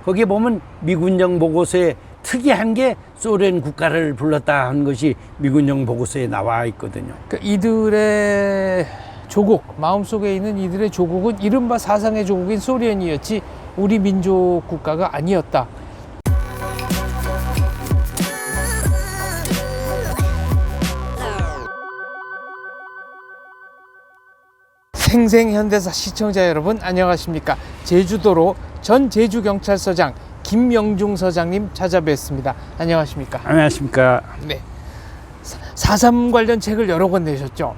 거기에 보면 미군정 보고서에 특이한 게 소련 국가를 불렀다 하는 것이 미군정 보고서에 나와 있거든요. 그러니까 이들의 조국, 마음속에 있는 이들의 조국은 이른바 사상의 조국인 소련이었지 우리 민족 국가가 아니었다. 생생현대사 시청자 여러분 안녕하십니까. 제주도로 전 제주경찰서장 김명중 서장님 찾아뵙습니다. 안녕하십니까. 안녕하십니까. 네. 4.3 관련 책을 여러 권 내셨죠?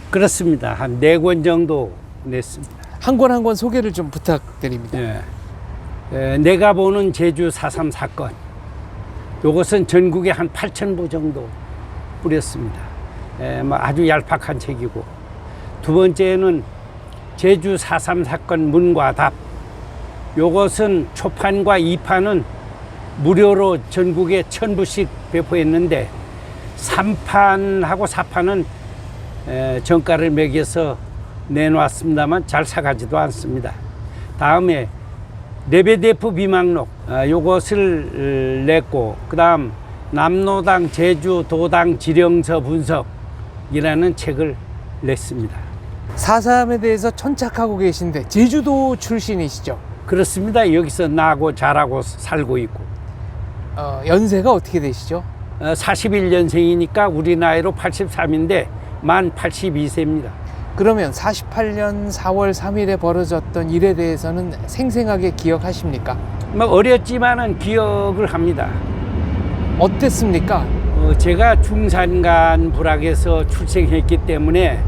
그렇습니다. 한 4권 정도 냈습니다. 한 권 한 권 소개를 좀 부탁드립니다. 내가 보는 제주 4.3 사건, 이것은 전국에 한 8,000부 정도 뿌렸습니다. 아주 얄팍한 책이고, 두 번째는 제주 4.3 사건 문과 답, 이것은 초판과 2판은 무료로 전국에 1,000부씩 배포했는데 3판하고 4판은 정가를 매겨서 내놓았습니다만 잘 사가지도 않습니다. 다음에 레베데프 비망록, 요것을 냈고, 그 다음 남로당 제주도당 지령서 분석이라는 책을 냈습니다. 4.3에 대해서 천착하고 계신데 제주도 출신이시죠? 그렇습니다. 여기서 나고 자라고 살고 있고. 연세가 어떻게 되시죠? 41년생이니까 우리 나이로 83인데 만 82세입니다. 그러면 48년 4월 3일에 벌어졌던 일에 대해서는 생생하게 기억하십니까? 어렸지만은 기억을 합니다. 어땠습니까? 제가 중산간 부락에서 출생했기 때문에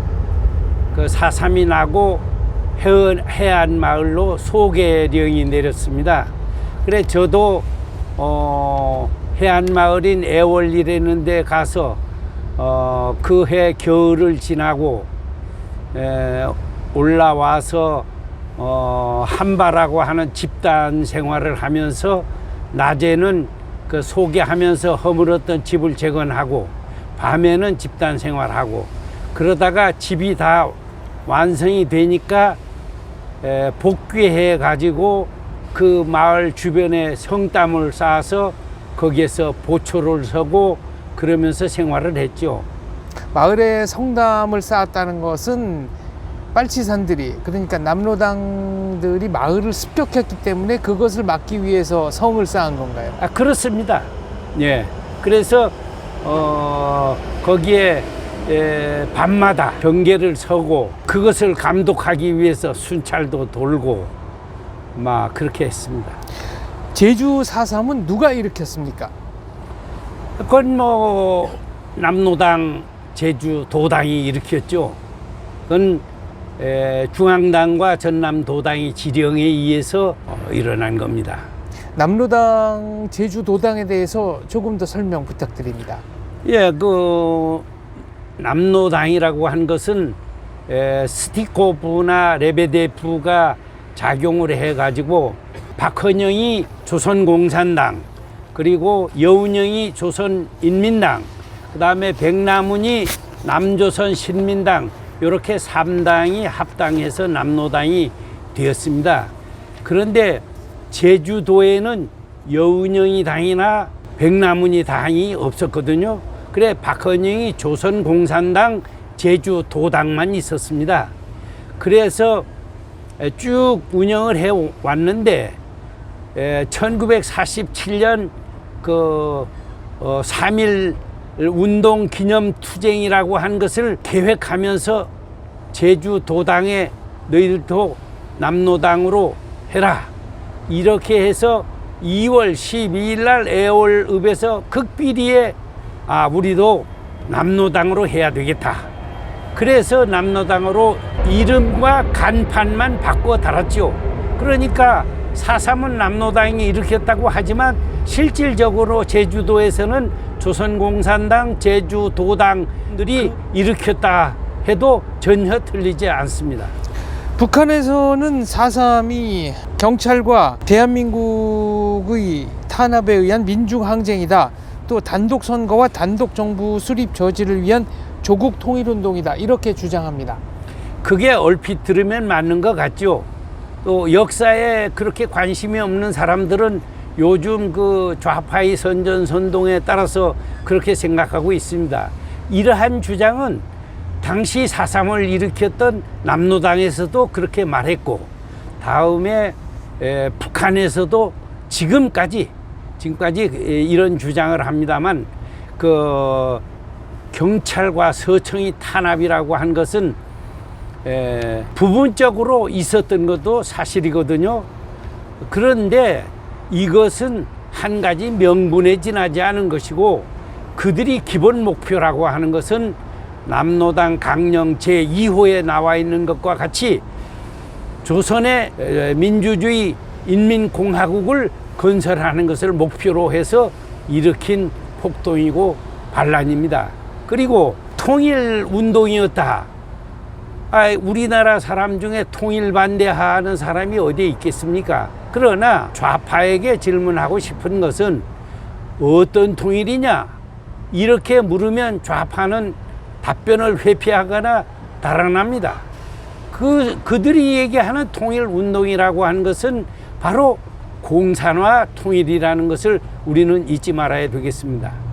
그 4.3이 나고 해안 마을로 소계령이 내렸습니다. 그래 저도 해안 마을인 애월리라는 데 가서 그 해 겨울을 지나고 올라와서 한바라고 하는 집단 생활을 하면서 낮에는 그 소개하면서 허물었던 집을 재건하고 밤에는 집단 생활하고 그러다가 집이 다 완성이 되니까 복귀해 가지고 그 마을 주변에 성담을 쌓아서 거기에서 보초를 서고 그러면서 생활을 했죠. 마을에 성담을 쌓았다는 것은 빨치산들이, 그러니까 남로당들이 마을을 습격했기 때문에 그것을 막기 위해서 성을 쌓은 건가요? 그렇습니다. 예. 그래서 거기에 밤마다 경계를 서고 그것을 감독하기 위해서 순찰도 돌고 막 그렇게 했습니다. 제주 4.3은 누가 일으켰습니까? 그건 남로당 제주도당이 일으켰죠. 그건 중앙당과 전남도당이 지령에 의해서 일어난 겁니다. 남로당 제주도당에 대해서 조금 더 설명 부탁드립니다. 예, 그 남로당이라고 한 것은 스티코프나 레베데프가 작용을 해가지고 박헌영이 조선공산당, 그리고 여운형이 조선인민당, 그 다음에 백남훈이 남조선신민당, 이렇게 3당이 합당해서 남로당이 되었습니다. 그런데 제주도에는 여운형이 당이나 백남훈이 당이 없었거든요. 그래 박헌영이 조선공산당 제주도당만 있었습니다. 그래서 쭉 운영을 해 왔는데 1947년 그 3.1 운동 기념 투쟁이라고 한 것을 계획하면서 제주도당에 너희들도 남로당으로 해라, 이렇게 해서 2월 12일 날 애월읍에서 극비리에 우리도 남로당으로 해야 되겠다. 그래서 남로당으로 이름과 간판만 바꿔 달았죠. 그러니까 4.3은 남로당이 일으켰다고 하지만 실질적으로 제주도에서는 조선공산당 제주도당들이 일으켰다 해도 전혀 틀리지 않습니다. 북한에서는 4.3이 경찰과 대한민국의 탄압에 의한 민중항쟁이다, 또 단독선거와 단독정부 수립 저지를 위한 조국 통일운동이다, 이렇게 주장합니다. 그게 얼핏 들으면 맞는 것 같죠. 또 역사에 그렇게 관심이 없는 사람들은 요즘 그 좌파의 선전선동에 따라서 그렇게 생각하고 있습니다. 이러한 주장은 당시 4.3을 일으켰던 남로당에서도 그렇게 말했고, 다음에 북한에서도 지금까지 이런 주장을 합니다만, 그 경찰과 서청이 탄압이라고 한 것은 부분적으로 있었던 것도 사실이거든요. 그런데 이것은 한 가지 명분에 지나지 않은 것이고, 그들이 기본 목표라고 하는 것은 남로당 강령 제2호에 나와 있는 것과 같이 조선의 민주주의 인민공화국을 건설하는 것을 목표로 해서 일으킨 폭동이고 반란입니다. 그리고 통일운동이었다. 우리나라 사람 중에 통일 반대하는 사람이 어디에 있겠습니까? 그러나 좌파에게 질문하고 싶은 것은 어떤 통일이냐? 이렇게 물으면 좌파는 답변을 회피하거나 달아납니다. 그들이 얘기하는 통일운동이라고 하는 것은 바로 공산화 통일이라는 것을 우리는 잊지 말아야 되겠습니다.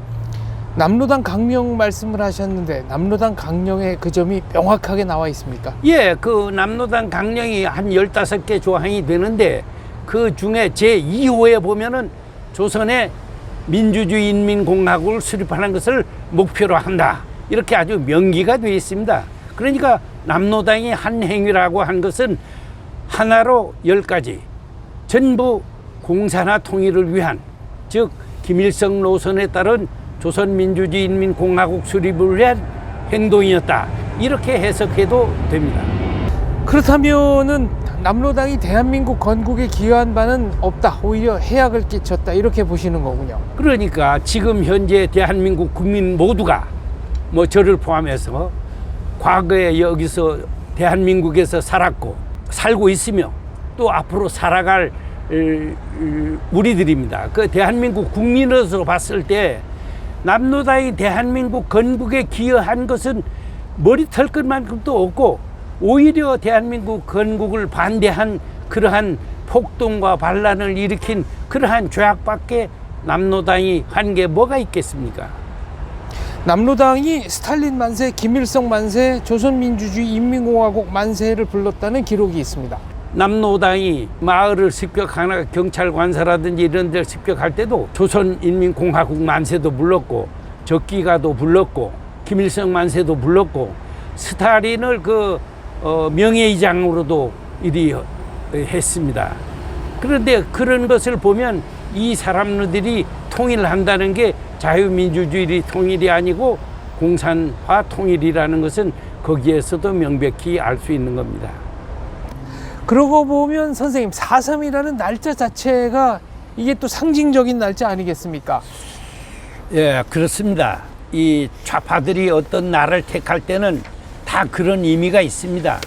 남로당 강령 말씀을 하셨는데 남로당 강령의 그 점이 명확하게 나와 있습니까? 예, 그 남로당 강령이 한 15개 조항이 되는데 그 중에 제2호에 보면은 조선의 민주주의 인민공화국을 수립하는 것을 목표로 한다. 이렇게 아주 명기가 되어 있습니다. 그러니까 남로당이 한 행위라고 한 것은 하나로 10가지 전부 공산화 통일을 위한, 즉 김일성 노선에 따른 조선민주주의 인민공화국 수립을 위한 행동이었다. 이렇게 해석해도 됩니다. 그렇다면은 남로당이 대한민국 건국에 기여한 바는 없다. 오히려 해악을 끼쳤다. 이렇게 보시는 거군요. 그러니까 지금 현재 대한민국 국민 모두가 뭐 저를 포함해서 과거에 여기서 대한민국에서 살았고 살고 있으며 또 앞으로 살아갈 우리들입니다. 그 대한민국 국민으로서 봤을 때 남로당이 대한민국 건국에 기여한 것은 머리털 것만큼도 없고, 오히려 대한민국 건국을 반대한 그러한 폭동과 반란을 일으킨 그러한 죄악밖에 남로당이 한 게 뭐가 있겠습니까? 남로당이 스탈린 만세, 김일성 만세, 조선민주주의 인민공화국 만세를 불렀다는 기록이 있습니다. 남로당이 마을을 습격하거나 경찰 관사라든지 이런 데를 습격할 때도 조선인민공화국 만세도 불렀고, 적기가도 불렀고, 김일성 만세도 불렀고, 스탈린을 명예의장으로도 이리 했습니다. 그런데 그런 것을 보면 이 사람들이 통일한다는 게 자유민주주의 통일이 아니고 공산화 통일이라는 것은 거기에서도 명백히 알 수 있는 겁니다. 그러고 보면 선생님 4.3이라는 날짜 자체가 이게 또 상징적인 날짜 아니겠습니까? 예, 그렇습니다. 이 좌파들이 어떤 날을 택할 때는 다 그런 의미가 있습니다.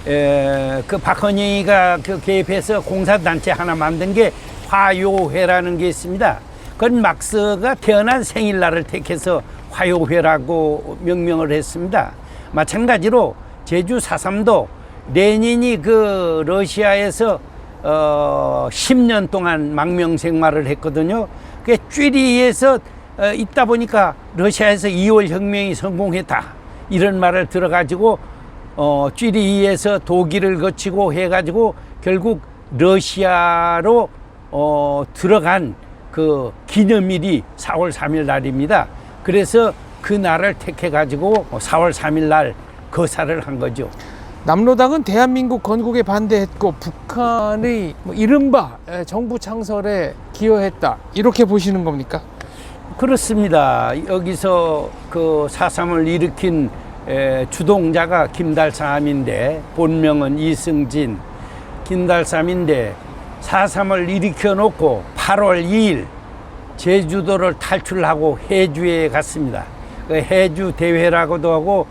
그 박헌영이가 그 개입해서 공사단체 하나 만든 게 화요회라는 게 있습니다. 그건 막스가 태어난 생일날을 택해서 화요회라고 명명을 했습니다. 마찬가지로 제주 4.3도 레닌이 그 러시아에서 10년 동안 망명 생활을 했거든요. 그 쥐리에서 있다 보니까 러시아에서 2월 혁명이 성공했다. 이런 말을 들어가지고 쥐리에서 독일을 거치고 해가지고 결국 러시아로 들어간 그 기념일이 4월 3일 날입니다. 그래서 그 날을 택해가지고 4월 3일 날 거사를 한 거죠. 남로당은 대한민국 건국에 반대했고 북한의 이른바 정부 창설에 기여했다. 이렇게 보시는 겁니까? 그렇습니다. 여기서 그 4.3을 일으킨 주동자가 김달삼인데, 본명은 이승진, 김달삼인데 4.3을 일으켜 놓고 8월 2일 제주도를 탈출하고 해주에 갔습니다. 그 해주 대회라고도 하고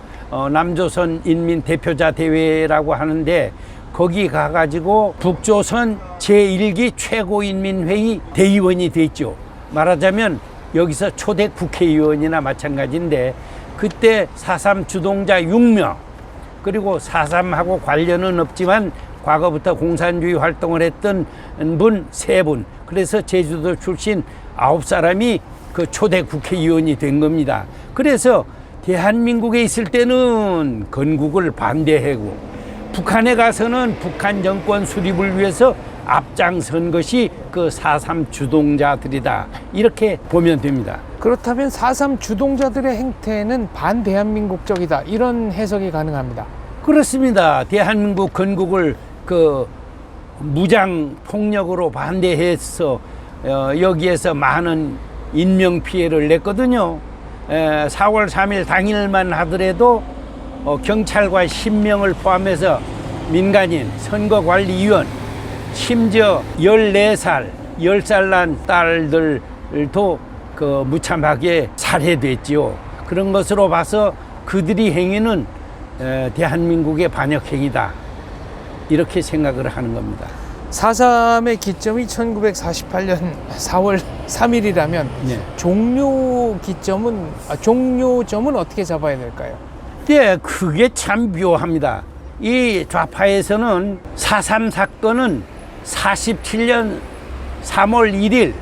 남조선 인민 대표자 대회라고 하는데, 거기 가가지고 북조선 제1기 최고인민회의 대의원이 됐죠. 말하자면 여기서 초대 국회의원이나 마찬가지인데, 그때 4.3 주동자 6명, 그리고 4.3하고 관련은 없지만 과거부터 공산주의 활동을 했던 분 3분, 그래서 제주도 출신 9사람이 그 초대 국회의원이 된 겁니다. 그래서 대한민국에 있을 때는 건국을 반대하고 북한에 가서는 북한 정권 수립을 위해서 앞장선 것이 그 4.3 주동자들이다, 이렇게 보면 됩니다. 그렇다면 4.3 주동자들의 행태는 반대한민국적이다, 이런 해석이 가능합니다. 그렇습니다. 대한민국 건국을 그 무장 폭력으로 반대해서 여기에서 많은 인명 피해를 냈거든요. 4월 3일 당일만 하더라도 경찰과 10명을 포함해서 민간인, 선거관리위원, 심지어 14살, 10살 난 딸들도 그 무참하게 살해됐지요. 그런 것으로 봐서 그들이 행위는 대한민국의 반역행위다, 이렇게 생각을 하는 겁니다. 4.3의 기점이 1948년 4월 3일이라면 네. 종료점은 어떻게 잡아야 될까요? 네, 그게 참 묘합니다. 이 좌파에서는 4.3 사건은 47년 3월 1일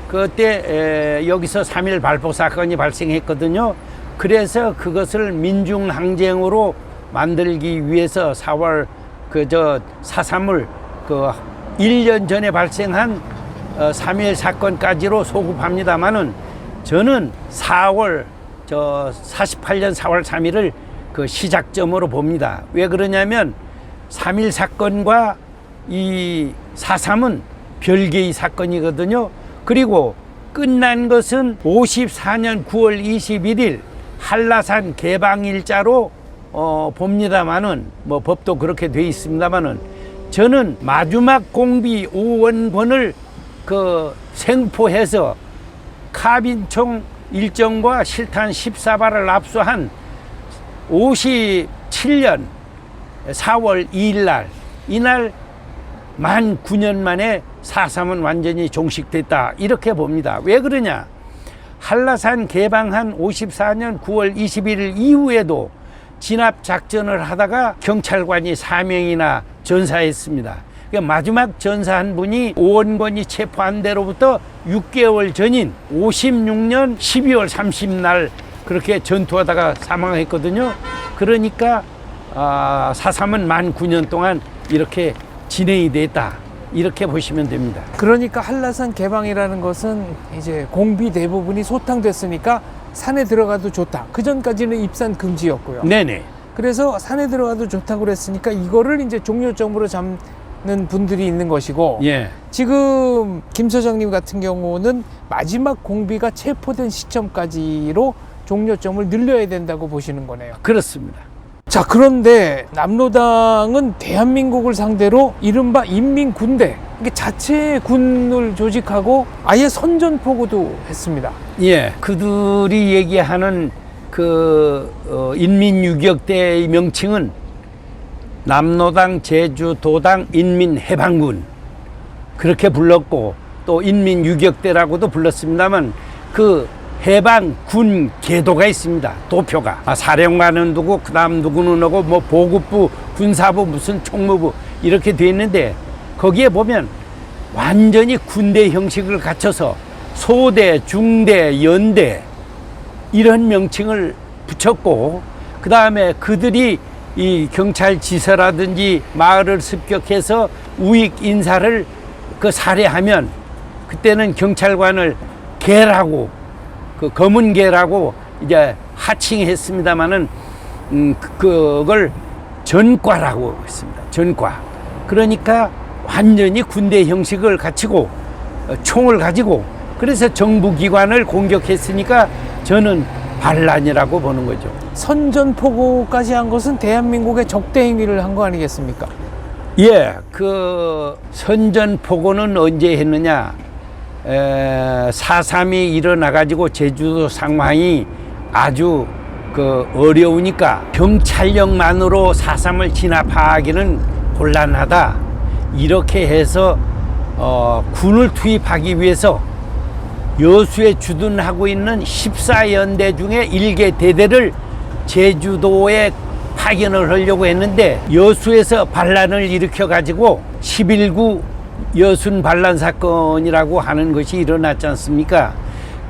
그때 여기서 3.1 발포 사건이 발생했거든요. 그래서 그것을 민중항쟁으로 만들기 위해서 4월 4.3을 1년 전에 발생한 3.1 사건까지로 소급합니다만은 저는 48년 4월 3일을 그 시작점으로 봅니다. 왜 그러냐면 3.1 사건과 이 4.3은 별개의 사건이거든요. 그리고 끝난 것은 54년 9월 21일 한라산 개방일자로 봅니다만은 뭐 법도 그렇게 돼 있습니다만은 저는 마지막 공비 5원권을 그 생포해서 카빈총 일정과 실탄 14발을 압수한 57년 4월 2일 날, 이날 만 9년 만에 4.3은 완전히 종식됐다, 이렇게 봅니다. 왜 그러냐? 한라산 개방한 54년 9월 21일 이후에도 진압 작전을 하다가 경찰관이 4명이나 전사했습니다. 그러니까 마지막 전사한 분이 오원권이 체포한 데로부터 6개월 전인 56년 12월 30날 그렇게 전투하다가 사망했거든요. 그러니까 4.3은 만 9년 동안 이렇게 진행이 됐다, 이렇게 보시면 됩니다. 그러니까 한라산 개방이라는 것은 이제 공비 대부분이 소탕됐으니까 산에 들어가도 좋다. 그 전까지는 입산 금지였고요. 네네. 그래서 산에 들어가도 좋다고 그랬으니까 이거를 이제 종료점으로 잡는 분들이 있는 것이고, 예. 지금 김 소장님 같은 경우는 마지막 공비가 체포된 시점까지로 종료점을 늘려야 된다고 보시는 거네요. 그렇습니다. 자, 그런데 남로당은 대한민국을 상대로 이른바 인민군대, 이게 자체 군을 조직하고 아예 선전포고도 했습니다. 예. 그들이 얘기하는 인민유격대의 명칭은 남로당 제주도당 인민해방군, 그렇게 불렀고 또 인민유격대라고도 불렀습니다만 그 해방군 계도가 있습니다. 도표가. 사령관은 누구, 그 다음 누구는 오고, 뭐 보급부, 군사부, 무슨 총무부, 이렇게 돼 있는데 거기에 보면 완전히 군대 형식을 갖춰서 소대, 중대, 연대 이런 명칭을 붙였고, 그 다음에 그들이 이 경찰 지서라든지 마을을 습격해서 우익 인사를 살해하면 그때는 경찰관을 개라고, 검은 개라고 이제 하칭했습니다마는 그걸 전과라고 했습니다. 전과. 그러니까 완전히 군대 형식을 갖추고 총을 가지고, 그래서 정부기관을 공격했으니까 저는 반란이라고 보는 거죠. 선전포고까지 한 것은 대한민국의 적대 행위를 한 거 아니겠습니까? 예, 선전포고는 언제 했느냐? 4.3이 일어나가지고 제주도 상황이 아주 어려우니까 경찰력만으로 4.3을 진압하기는 곤란하다, 이렇게 해서 군을 투입하기 위해서 여수에 주둔하고 있는 14연대 중에 1개 대대를 제주도에 파견을 하려고 했는데 여수에서 반란을 일으켜 가지고 11구 여순 반란 사건이라고 하는 것이 일어났지 않습니까?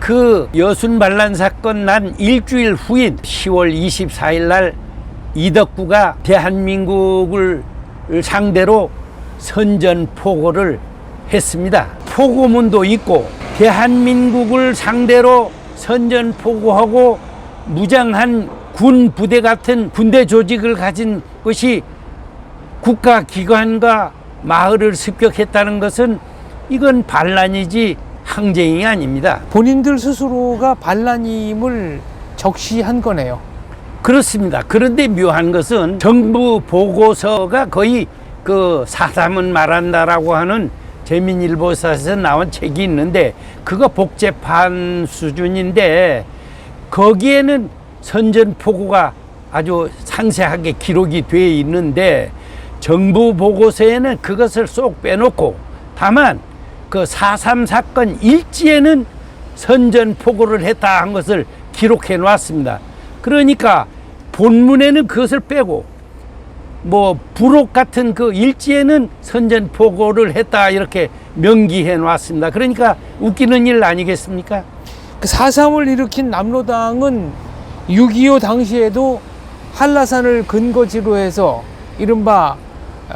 그 여순 반란 사건 난 일주일 후인 10월 24일 날 이덕구가 대한민국을 상대로 선전포고를 했습니다. 포고문도 있고 대한민국을 상대로 선전포고하고 무장한 군 부대 같은 군대 조직을 가진 것이 국가기관과 마을을 습격했다는 것은 이건 반란이지 항쟁이 아닙니다. 본인들 스스로가 반란임을 적시한 거네요. 그렇습니다. 그런데 묘한 것은 정부 보고서가 거의 그 사삼은 말한다라고 하는 재민일보사에서 나온 책이 있는데 그거 복제판 수준인데 거기에는 선전포고가 아주 상세하게 기록이 되어 있는데 정부 보고서에는 그것을 쏙 빼놓고 다만 그 4.3 사건 일지에는 선전포고를 했다 한 것을 기록해 놨습니다. 그러니까 본문에는 그것을 빼고 뭐 부록 같은 그 일지에는 선전포고를 했다 이렇게 명기해 놨습니다. 그러니까 웃기는 일 아니겠습니까? 그 4.3을 일으킨 남로당은 6.25 당시에도 한라산을 근거지로 해서 이른바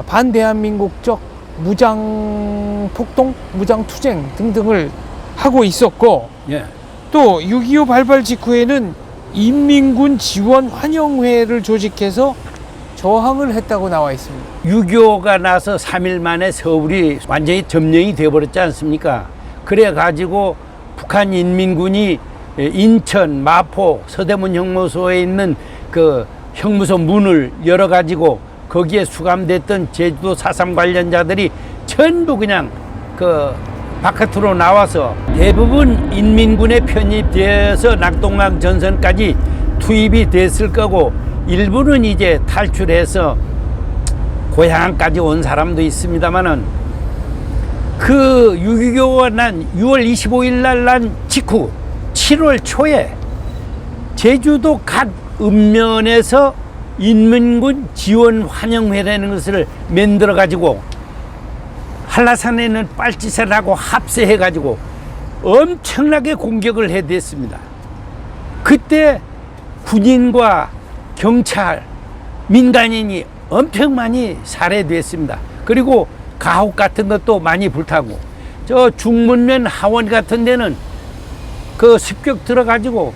반대한민국적 무장폭동, 무장투쟁 등등을 하고 있었고 예. 또 6.25 발발 직후에는 인민군 지원 환영회를 조직해서 저항을 했다고 나와 있습니다. 6.25가 나서 3일 만에 서울이 완전히 점령이 되어버렸지 않습니까? 그래가지고 북한 인민군이 인천, 마포, 서대문 형무소에 있는 그 형무소 문을 열어가지고 거기에 수감됐던 제주도 4.3 관련자들이 전부 그냥 그 바깥으로 나와서 대부분 인민군에 편입되어서 낙동강 전선까지 투입이 됐을 거고 일부는 이제 탈출해서 고향까지 온 사람도 있습니다만은 그 6.25가 난 6월 25일 날 난 직후 7월 초에 제주도 각 읍면에서 인민군 지원 환영회라는 것을 만들어 가지고 한라산에는 빨치산을 하고 합세해 가지고 엄청나게 공격을 해댔습니다. 그때 군인과 경찰, 민간인이 엄청 많이 살해됐습니다. 그리고 가옥 같은 것도 많이 불타고 저 중문면 하원 같은 데는 그 습격 들어가지고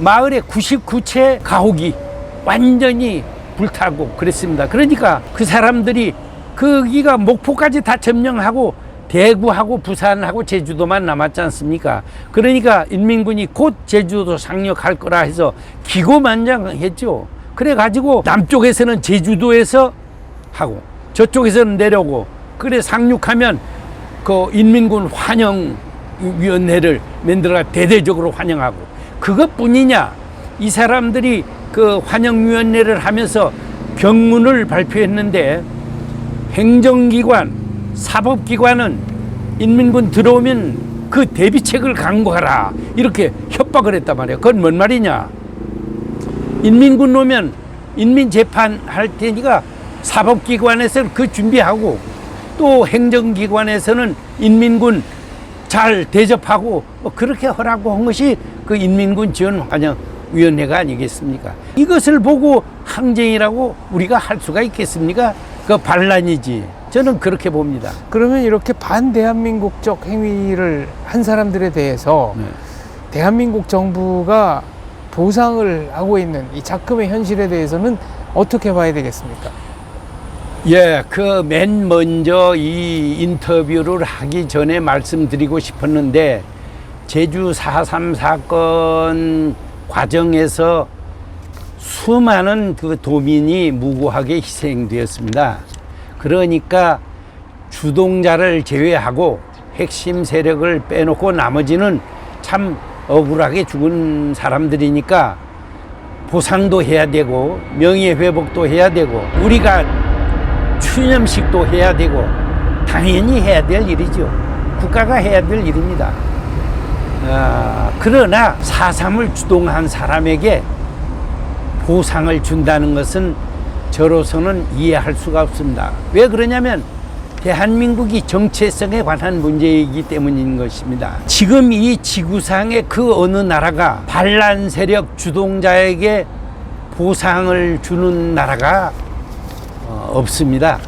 마을에 99채 가옥이 완전히 불타고 그랬습니다. 그러니까 그 사람들이 거기가 목포까지 다 점령하고 대구하고 부산하고 제주도만 남았지 않습니까? 그러니까 인민군이 곧 제주도 상륙할 거라 해서 기고만장했죠. 그래가지고 남쪽에서는 제주도에서 하고 저쪽에서는 내려오고 그래 상륙하면 그 인민군 환영위원회를 만들어 대대적으로 환영하고 그것뿐이냐 이 사람들이 그 환영위원회를 하면서 병문을 발표했는데 행정기관, 사법기관은 인민군 들어오면 그 대비책을 강구하라 이렇게 협박을 했단 말이에요. 그건 뭔 말이냐? 인민군 오면 인민재판 할 테니까 사법기관에서는 그 준비하고 또 행정기관에서는 인민군 잘 대접하고 뭐 그렇게 하라고 한 것이 그 인민군 지원 환영위원회가 아니겠습니까? 이것을 보고 항쟁이라고 우리가 할 수가 있겠습니까? 그 반란이지. 저는 그렇게 봅니다. 그러면 이렇게 반대한민국적 행위를 한 사람들에 대해서 네. 대한민국 정부가 보상을 하고 있는 이 작금의 현실에 대해서는 어떻게 봐야 되겠습니까? 예, 그 맨 먼저 이 인터뷰를 하기 전에 말씀드리고 싶었는데 제주 4.3 사건 과정에서 수많은 그 도민이 무고하게 희생되었습니다. 그러니까 주동자를 제외하고 핵심 세력을 빼놓고 나머지는 참 억울하게 죽은 사람들이니까 보상도 해야 되고 명예회복도 해야 되고 우리가 추념식도 해야 되고 당연히 해야 될 일이죠. 국가가 해야 될 일입니다. 그러나 4.3을 주동한 사람에게 보상을 준다는 것은 저로서는 이해할 수가 없습니다. 왜 그러냐면 대한민국이 정체성에 관한 문제이기 때문인 것입니다. 지금 이 지구상의 그 어느 나라가 반란 세력 주동자에게 보상을 주는 나라가 없습니다.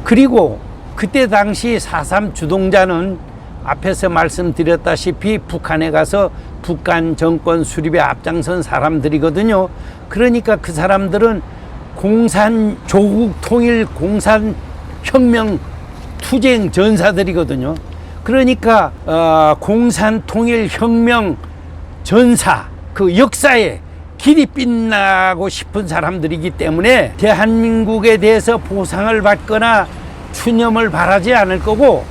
그리고 그때 당시 4.3 주동자는 앞에서 말씀드렸다시피 북한에 가서 북한 정권 수립에 앞장선 사람들이거든요. 그러니까 그 사람들은 공산 조국 통일 공산 혁명 투쟁 전사들이거든요. 그러니까 공산 통일 혁명 전사 그 역사에 길이 빛나고 싶은 사람들이기 때문에 대한민국에 대해서 보상을 받거나 추념을 바라지 않을 거고,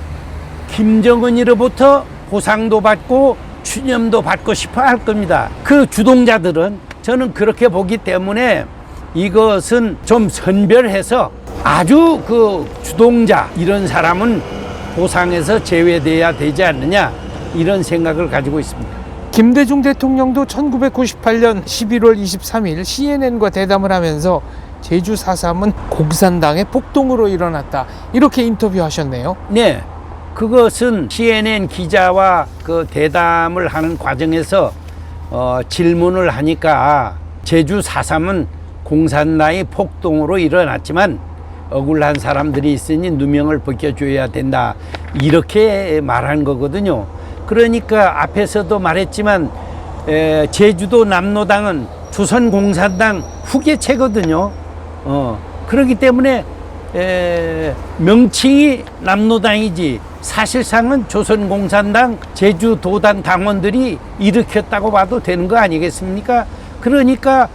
김정은으로부터 보상도 받고 추념도 받고 싶어 할 겁니다. 그 주동자들은 저는 그렇게 보기 때문에 이것은 좀 선별해서 아주 그 주동자 이런 사람은 보상에서 제외돼야 되지 않느냐, 이런 생각을 가지고 있습니다. 김대중 대통령도 1998년 11월 23일 CNN과 대담을 하면서 제주 4.3은 공산당의 폭동으로 일어났다, 이렇게 인터뷰하셨네요. 네, 그것은 CNN 기자와 그 대담을 하는 과정에서 질문을 하니까 제주 4.3은 공산당의 폭동으로 일어났지만 억울한 사람들이 있으니 누명을 벗겨줘야 된다, 이렇게 말한 거거든요. 그러니까 앞에서도 말했지만 제주도 남로당은 조선공산당 후계체거든요. 그렇기 때문에 명칭이 남로당이지 사실상은 조선공산당 제주도당 당원들이 일으켰다고 봐도 되는 거 아니겠습니까? 그러니까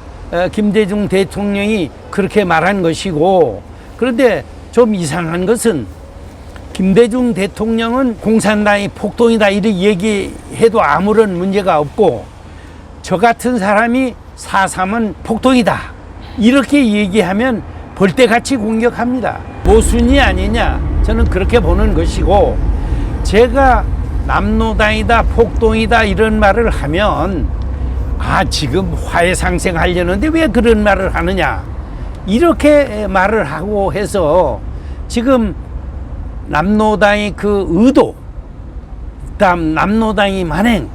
김대중 대통령이 그렇게 말한 것이고, 그런데 좀 이상한 것은 김대중 대통령은 공산당이 폭동이다 이렇게 얘기해도 아무런 문제가 없고, 저 같은 사람이 4.3은 폭동이다 이렇게 얘기하면 벌떼같이 공격합니다. 모순이 아니냐, 저는 그렇게 보는 것이고, 제가 남로당이다 폭동이다 이런 말을 하면 지금 화해상생하려는데 왜 그런 말을 하느냐, 이렇게 말을 하고 해서 지금 남로당의 그 의도, 그다음 남로당의 만행,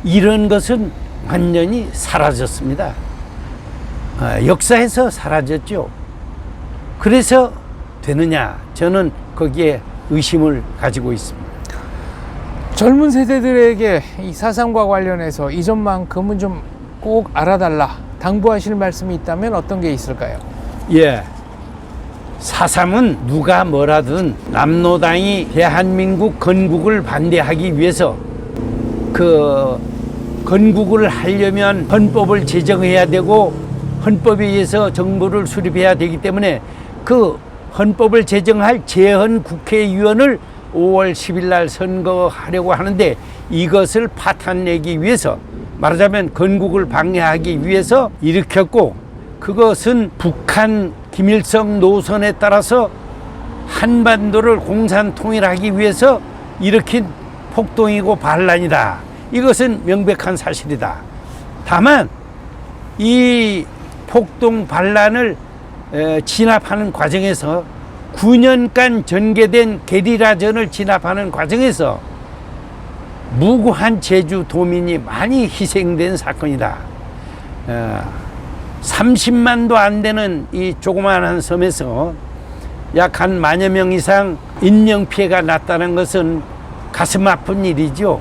이런 것은 완전히 사라졌습니다. 역사에서 사라졌죠. 그래서 되느냐, 저는 거기에 의심을 가지고 있습니다. 젊은 세대들에게 이 4.3과 관련해서 이전만큼은 좀 꼭 알아달라, 당부하실 말씀이 있다면 어떤 게 있을까요? 예, 4.3은 누가 뭐라든 남로당이 대한민국 건국을 반대하기 위해서, 그 건국을 하려면 헌법을 제정해야 되고 헌법에 의해서 정부를 수립해야 되기 때문에 그 헌법을 제정할 재헌 국회의원을 5월 10일 날 선거하려고 하는데, 이것을 파탄내기 위해서, 말하자면 건국을 방해하기 위해서 일으켰고, 그것은 북한 김일성 노선에 따라서 한반도를 공산 통일하기 위해서 일으킨 폭동이고 반란이다, 이것은 명백한 사실이다. 다만 이 폭동 반란을 진압하는 과정에서 9년간 전개된 게리라전을 진압하는 과정에서 무고한 제주도민이 많이 희생된 사건이다. 30만도 안 되는 이 조그마한 섬에서 약 한 10,000여 명 이상 인명피해가 났다는 것은 가슴 아픈 일이죠.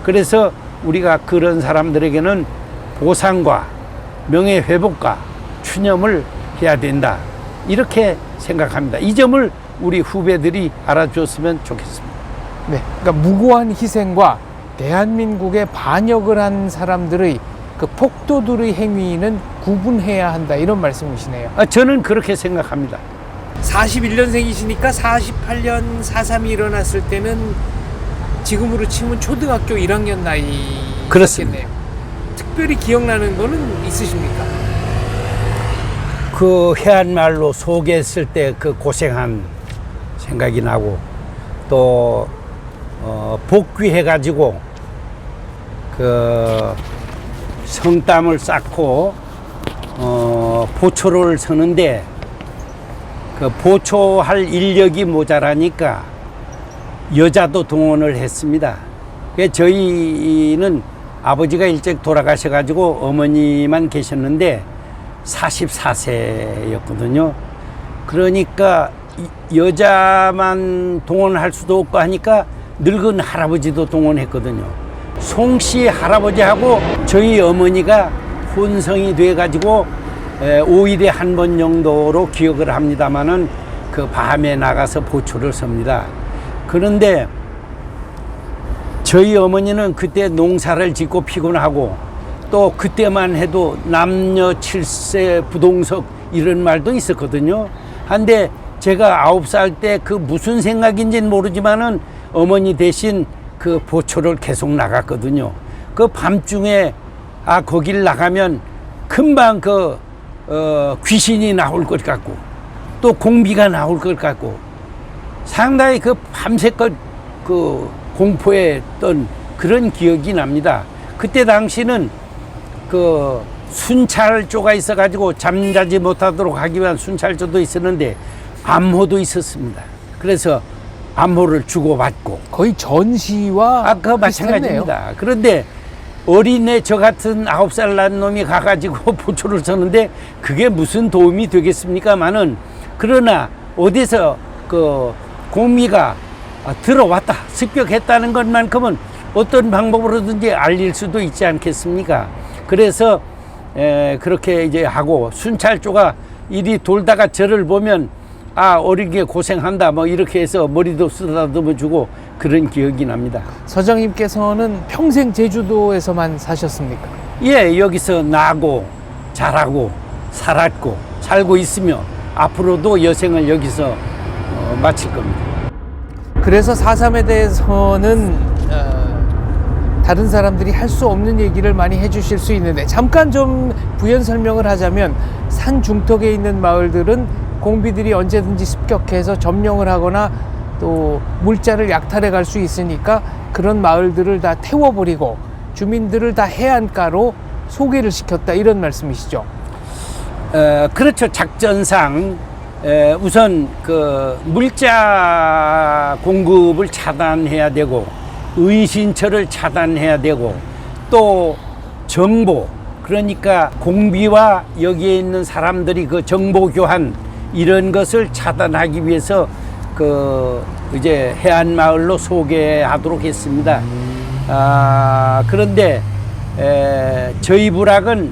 그래서 우리가 그런 사람들에게는 보상과 명예회복과 추념을 해야 된다, 이렇게 생각합니다. 이 점을 우리 후배들이 알아줬으면 좋겠습니다. 네, 그러니까 무고한 희생과 대한민국에 반역을 한 사람들의 그 폭도들의 행위는 구분해야 한다, 이런 말씀이시네요. 저는 그렇게 생각합니다. 41년생이시니까 48년 4.3이 일어났을 때는 지금으로 치면 초등학교 1학년 나이겠네요. 그렇습니다. 특별히 기억나는 거는 있으십니까? 그 해안말로 소개했을 때 그 고생한 생각이 나고, 또 복귀해가지고 그 성땀을 쌓고 보초를 서는데 그 보초할 인력이 모자라니까 여자도 동원을 했습니다. 저희는 아버지가 일찍 돌아가셔가지고 어머니만 계셨는데 44세였거든요. 그러니까 여자만 동원할 수도 없고 하니까 늙은 할아버지도 동원했거든요. 송씨 할아버지하고 저희 어머니가 혼성이 돼가지고 5일에 한 번 정도로 기억을 합니다만은 그 밤에 나가서 보초를 섭니다. 그런데 저희 어머니는 그때 농사를 짓고 피곤하고 또 그때만 해도 남녀 7세 부동석 이런 말도 있었거든요. 한데 제가 9살 때 그 무슨 생각인지는 모르지만은 어머니 대신 그 보초를 계속 나갔거든요. 그 밤중에 거길 나가면 금방 귀신이 나올 것 같고 또 공비가 나올 것 같고 상당히 그 밤새껏 그 공포했던 그런 기억이 납니다. 그때 당시는 그 순찰조가 있어가지고 잠자지 못하도록 하기 위한 순찰조도 있었는데 암호도 있었습니다. 그래서 암호를 주고받고 거의 전시와 그 마찬가지입니다. 그런데 어린애 저 같은 9살 난 놈이 가가지고 보초를 서는데 그게 무슨 도움이 되겠습니까마는 그러나 어디서 그 공미가 들어왔다 습격했다는 것만큼은 어떤 방법으로든지 알릴 수도 있지 않겠습니까? 그래서 그렇게 이제 하고 순찰조가 이리 돌다가 저를 보면 어리게 고생한다 뭐 이렇게 해서 머리도 쓰다듬어 주고 그런 기억이 납니다. 서장님께서는 평생 제주도에서만 사셨습니까? 예, 여기서 나고 자라고 살았고 살고 있으며 앞으로도 여생을 여기서 마칠 겁니다. 그래서 4.3에 대해서는 다른 사람들이 할 수 없는 얘기를 많이 해주실 수 있는데 잠깐 좀 부연 설명을 하자면 산 중턱에 있는 마을들은 공비들이 언제든지 습격해서 점령을 하거나 또 물자를 약탈해 갈 수 있으니까 그런 마을들을 다 태워버리고 주민들을 다 해안가로 소개를 시켰다 이런 말씀이시죠? 그렇죠. 작전상 우선 그 물자 공급을 차단해야 되고 은신처를 차단해야 되고 또 정보 그러니까 공비와 여기에 있는 사람들이 그 정보 교환 이런 것을 차단하기 위해서 그 이제 해안 마을로 소개하도록 했습니다. 그런데 저희 부락은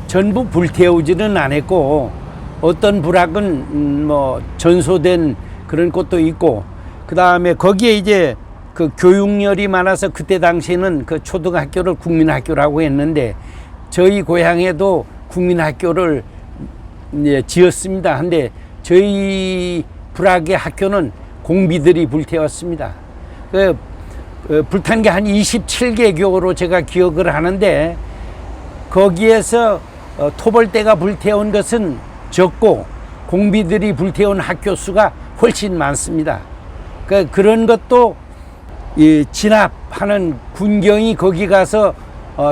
전부 불태우지는 않았고 어떤 부락은 뭐 전소된 그런 것도 있고 그 다음에 거기에 이제 그 교육열이 많아서 그때 당시에는 그 초등학교를 국민학교라고 했는데 저희 고향에도 국민학교를 이제 지었습니다. 근데 저희 부락의 학교는 공비들이 불태웠습니다. 불탄 게 한 27개 교로 제가 기억을 하는데 거기에서 토벌대가 불태운 것은 적고 공비들이 불태운 학교 수가 훨씬 많습니다. 그런 것도 이 진압하는 군경이 거기 가서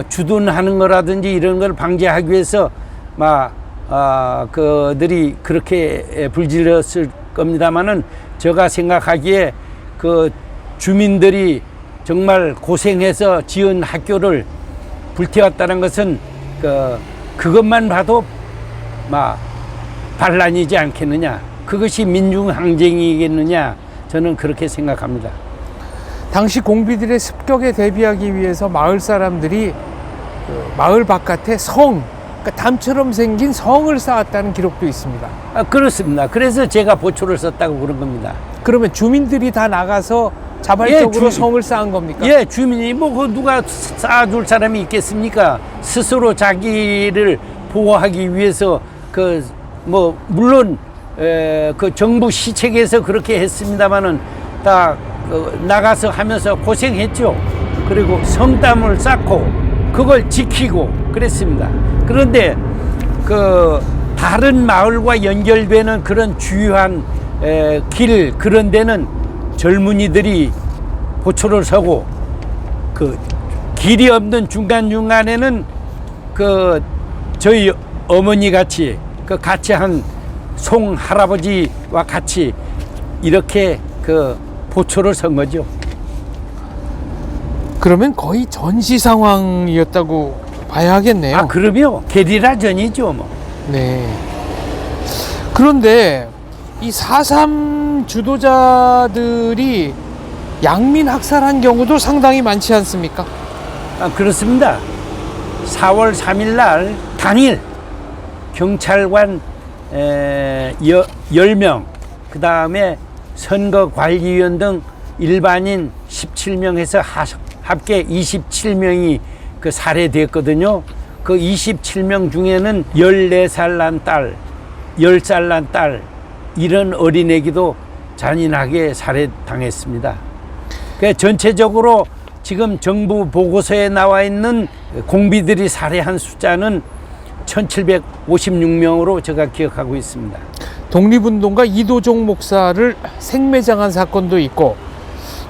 주둔하는 거라든지 이런 걸 방지하기 위해서 그들이 그렇게 불질렀을 겁니다만은 제가 생각하기에 그 주민들이 정말 고생해서 지은 학교를 불태웠다는 것은 그것만 봐도 반란이지 않겠느냐, 그것이 민중항쟁이겠느냐, 저는 그렇게 생각합니다. 당시 공비들의 습격에 대비하기 위해서 마을 사람들이 마을 바깥에 그러니까 담처럼 생긴 성을 쌓았다는 기록도 있습니다. 그렇습니다. 그래서 제가 보초를 썼다고 그런 겁니다. 그러면 주민들이 다 나가서 자발적으로 성을 쌓은 겁니까? 예, 주민이 누가 쌓아줄 사람이 있겠습니까? 스스로 자기를 보호하기 위해서 물론 그 정부 시책에서 그렇게 했습니다마는 다 나가서 하면서 고생했죠. 그리고 성담을 쌓고 그걸 지키고 그랬습니다. 그런데 다른 마을과 연결되는 그런 주요한 길 그런 데는 젊은이들이 보초를 서고 길이 없는 중간중간에는 저희 어머니 같이 그 같이 한 송 할아버지와 같이 이렇게 그 보초를 선 거죠. 그러면 거의 전시 상황이었다고 봐야 하겠네요. 아, 그러면 게리라전이죠, 뭐. 네. 그런데 이 4.3 주도자들이 양민 학살한 경우도 상당히 많지 않습니까? 아, 그렇습니다. 4월 3일 날 당일 경찰관 10명, 그 다음에 선거관리위원 등 일반인 17명에서 합계 27명이 그 살해됐거든요. 그 27명 중에는 14살 난 딸, 10살 난 딸, 이런 어린애기도 잔인하게 살해당했습니다. 그 전체적으로 지금 정부 보고서에 나와 있는 공비들이 살해한 숫자는 1756명으로 제가 기억하고 있습니다. 독립운동가 이도종 목사를 생매장한 사건도 있고,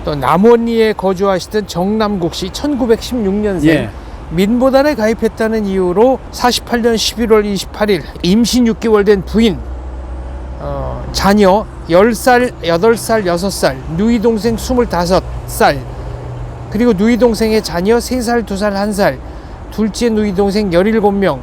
또 남원리에 거주하시던 정남국 씨 1916년생 예. 민보단에 가입했다는 이유로 48년 11월 28일 임신 6개월 된 부인, 자녀 10살, 8살, 6살, 누이 동생 25살, 그리고 누이 동생의 자녀 3살, 2살, 1살, 둘째 누이 동생 17명,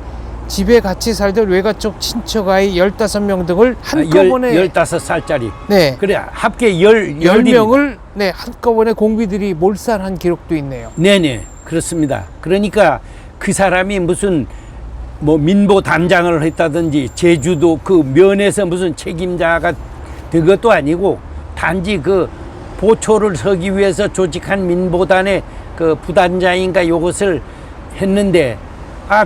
집에 같이 살던 외가쪽 친척 아이 15명 등을 한꺼번에 15살짜리. 네. 그래 합계 10명을 네, 한꺼번에 공비들이 몰살한 기록도 있네요. 네네, 그렇습니다. 그러니까 그 사람이 무슨 뭐 민보 단장을 했다든지 제주도 그 면에서 무슨 책임자가 된 것도 아니고 단지 그 보초를 서기 위해서 조직한 민보단의 그 부단장인가 요것을 했는데,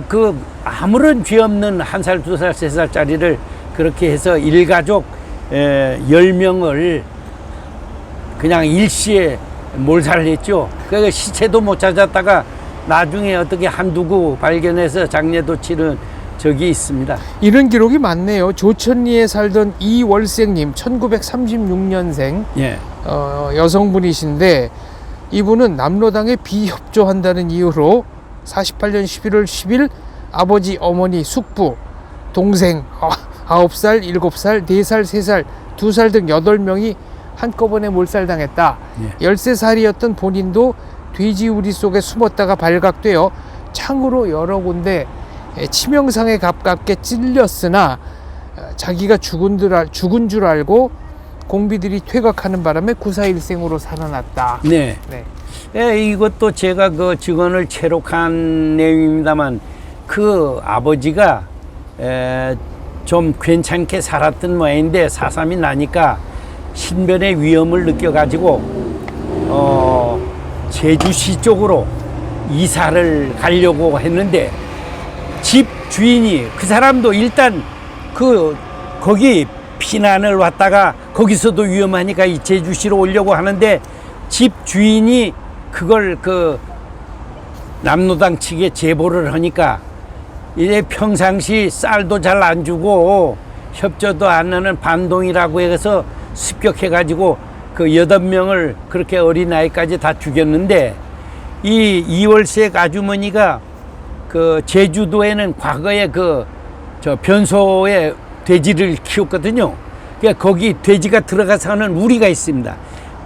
그 아무런 죄 없는 1살, 2살, 3살짜리를 그렇게 해서 일가족 10명을 그냥 일시에 몰살했죠. 그 시체도 못 찾았다가 나중에 어떻게 한두 구 발견해서 장례도 치른 적이 있습니다. 이런 기록이 많네요. 조천리에 살던 이월생님 1936년생 예. 여성분이신데, 이분은 남로당에 비협조한다는 이유로 48년 11월 10일 아버지, 어머니, 숙부, 동생 9살, 7살, 4살, 3살, 2살 등 8명이 한꺼번에 몰살당했다. 예. 13살이었던 본인도 돼지우리 속에 숨었다가 발각되어 창으로 여러 군데 치명상에 가깝게 찔렸으나 자기가 죽은 줄 알고 공비들이 퇴각하는 바람에 구사일생으로 살아났다. 네. 네. 예, 이것도 제가 그 직원을 체록한 내용입니다만, 그 아버지가 좀 괜찮게 살았던 모양인데 4.3이 나니까 신변의 위험을 느껴가지고 제주시 쪽으로 이사를 가려고 했는데, 집 주인이, 그 사람도 일단 거기 피난을 왔다가 거기서도 위험하니까 이 제주시로 오려고 하는데, 집 주인이 그걸 그 남로당 측에 제보를 하니까 이제 평상시 쌀도 잘 안 주고 협조도 안 하는 반동이라고 해서 습격해가지고 그 8명을 그렇게 어린아이까지 다 죽였는데, 이 이월색 아주머니가 그 제주도에는 과거에 저 변소에 돼지를 키웠거든요. 그러니까 거기 돼지가 들어가서 하는 우리가 있습니다.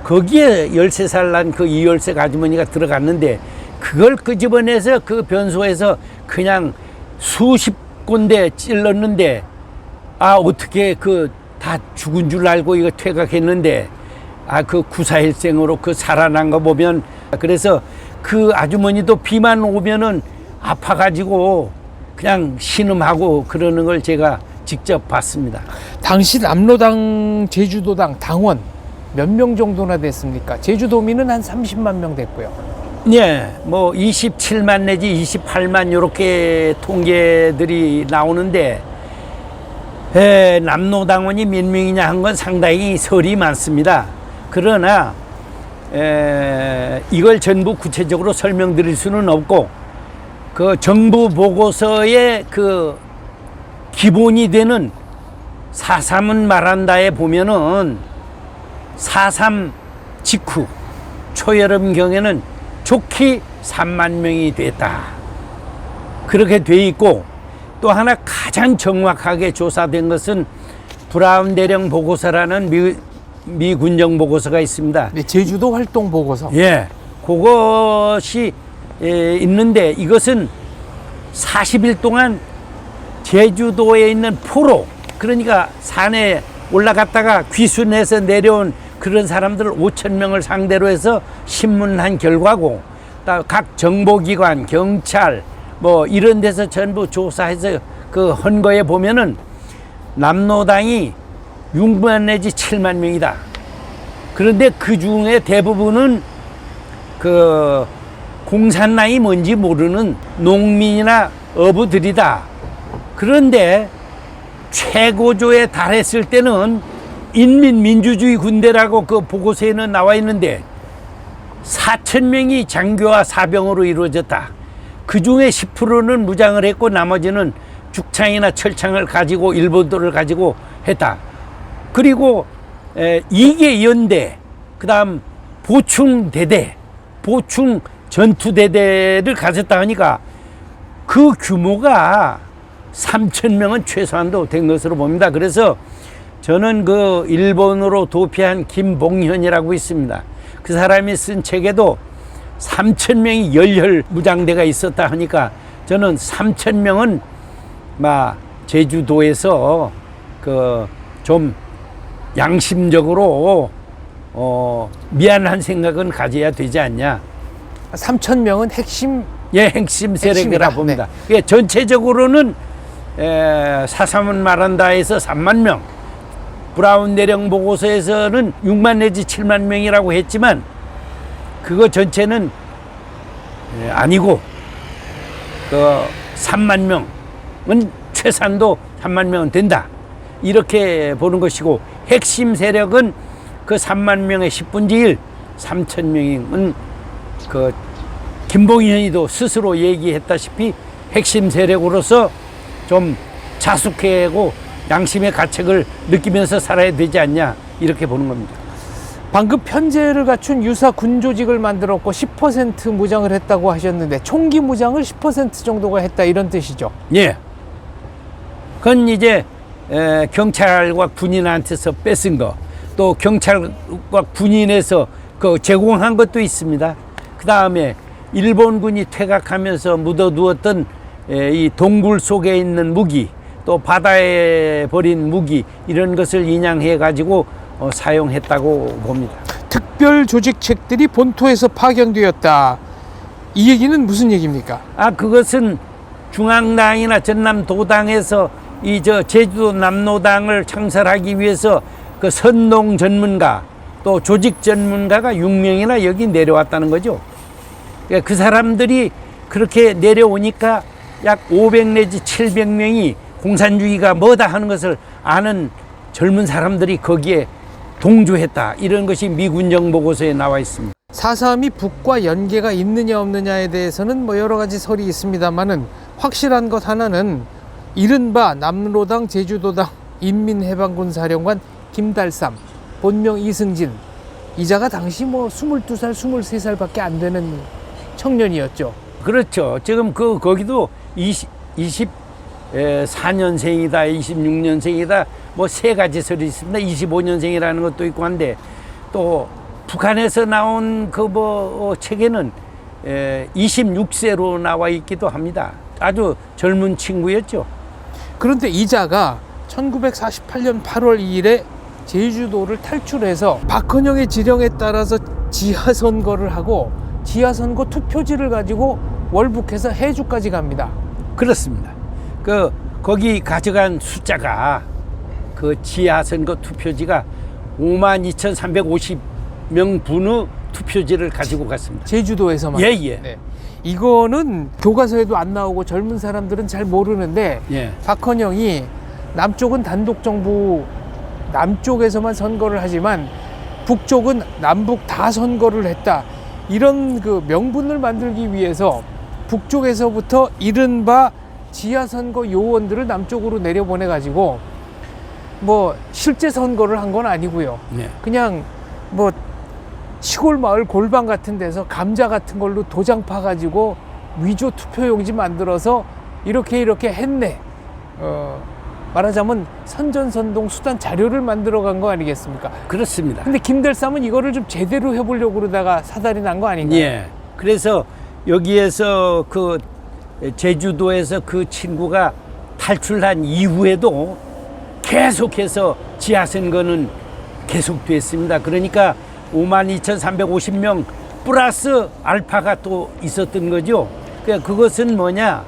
거기에 13살 난 그 이월색 아주머니가 들어갔는데, 그걸 끄집어내서 그 변소에서 그냥 수십 군데 찔렀는데, 어떻게 다 죽은 줄 알고 이거 퇴각했는데, 그 구사일생으로 그 살아난 거 보면, 그래서 그 아주머니도 비만 오면은 아파가지고 그냥 신음하고 그러는 걸 제가 직접 봤습니다. 당시 남로당 제주도당 당원 몇 명 정도나 됐습니까? 제주도민은 한 30만 명 됐고요. 네, 뭐 27만 내지 28만 이렇게 통계들이 나오는데, 남로당원이 몇 명이냐 한 건 상당히 설이 많습니다. 그러나 이걸 전부 구체적으로 설명드릴 수는 없고, 그 정부 보고서의 그 기본이 되는 4.3은 말한다에 보면은 4.3 직후 초여름경에는 좋게 3만 명이 됐다, 그렇게 돼 있고, 또 하나 가장 정확하게 조사된 것은 브라운 대령 보고서라는 미 군정 보고서가 있습니다. 네, 제주도 활동 보고서. 예, 그것이 있는데 이것은 40일 동안 제주도에 있는 포로, 그러니까 산에 올라갔다가 귀순해서 내려온 그런 사람들 5,000명을 상대로 해서 신문한 결과고, 각 정보기관, 경찰 뭐 이런 데서 전부 조사해서 그 한 거에 보면은 남로당이 6만 내지 7만 명이다. 그런데 그 중에 대부분은 그 공산당이 뭔지 모르는 농민이나 어부들이다. 그런데 최고조에 달했을 때는 인민민주주의 군대라고 그 보고서에는 나와 있는데 4,000명이 장교와 사병으로 이루어졌다. 그 중에 10%는 무장을 했고 나머지는 죽창이나 철창을 가지고 일본도를 가지고 했다. 그리고 2개 연대, 그 다음 보충대대, 보충 전투대대를 가졌다 하니까 그 규모가 3,000명은 최소한도 된 것으로 봅니다. 그래서 저는 그 일본으로 도피한 김봉현이라고 있습니다. 그 사람이 쓴 책에도 3,000명이 열혈 무장대가 있었다 하니까 저는 3,000명은 제주도에서 그 좀 양심적으로 미안한 생각은 가져야 되지 않냐. 3,000명은 핵심 핵심 세력이라 봅니다. 네. 전체적으로는 4.3은 말한다에서 3만 명, 브라운 대령 보고서에서는 6만 내지 7만 명이라고 했지만 그거 전체는 아니고 그 3만 명은 최소한도 3만 명은 된다. 이렇게 보는 것이고, 핵심 세력은 그 3만 명의 10분의 1, 3,000명은 그 김봉현이도 스스로 얘기했다시피 핵심 세력으로서 좀 자숙하고 양심의 가책을 느끼면서 살아야 되지 않냐, 이렇게 보는 겁니다. 방금 편제를 갖춘 유사 군조직을 만들었고 10% 무장을 했다고 하셨는데 총기 무장을 10% 정도가 했다, 이런 뜻이죠? 예. 그건 이제 경찰과 군인한테서 뺏은 거, 또 경찰과 군인에서 그 제공한 것도 있습니다. 그 다음에 일본군이 퇴각하면서 묻어두었던 이 동굴 속에 있는 무기, 또 바다에 버린 무기, 이런 것을 인양해 가지고 사용했다고 봅니다. 특별 조직책들이 본토에서 파견되었다, 이 얘기는 무슨 얘기입니까? 그것은 중앙당이나 전남도당에서 제주도 남로당을 창설하기 위해서 그 선농 전문가, 또 조직 전문가가 6명이나 여기 내려왔다는 거죠. 그러니까 그 사람들이 그렇게 내려오니까 약 500 내지 700명이 공산주의가 뭐다 하는 것을 아는 젊은 사람들이 거기에 동조했다, 이런 것이 미군정 보고서에 나와 있습니다. 4.3이 북과 연계가 있느냐 없느냐에 대해서는 뭐 여러 가지 설이 있습니다만은 확실한 것 하나는 이른바 남로당 제주도당 인민해방군 사령관 김달삼, 본명 이승진, 이자가 당시 뭐 22살, 23살밖에 안 되는 청년이었죠. 그렇죠. 지금 거기도 24년생이다, 26년생이다, 뭐 세 가지 설이 있습니다. 25년생이라는 것도 있고 한데, 또 북한에서 나온 그 책에는 26세로 나와 있기도 합니다. 아주 젊은 친구였죠. 그런데 이자가 1948년 8월 2일에 제주도를 탈출해서 박헌영의 지령에 따라서 지하선거를 하고 지하선거 투표지를 가지고 월북해서 해주까지 갑니다. 그렇습니다. 거기 가져간 숫자가, 그 지하선거 투표지가 52,350명 분의 투표지를 가지고 갔습니다. 제주도에서만. 예. 네. 이거는 교과서에도 안 나오고 젊은 사람들은 잘 모르는데, 예. 박헌영이 남쪽은 단독 정부 남쪽에서만 선거를 하지만 북쪽은 남북 다 선거를 했다, 이런 그 명분을 만들기 위해서 북쪽에서부터 이른바 지하선거 요원들을 남쪽으로 내려보내 가지고 뭐 실제 선거를 한 건 아니고요. 네. 그냥 뭐 시골 마을 골방 같은 데서 감자 같은 걸로 도장 파가지고 위조 투표용지 만들어서 이렇게 했네, 말하자면 선전선동 수단 자료를 만들어 간 거 아니겠습니까? 그렇습니다. 근데 김달삼은 이거를 좀 제대로 해보려고 그러다가 사달이 난 거 아닌가요? 예. 그래서 여기에서 그 제주도에서 그 친구가 탈출한 이후에도 계속해서 지하선거는 계속됐습니다. 그러니까 52,350명 플러스 알파가 또 있었던 거죠. 그러니까 그것은 뭐냐?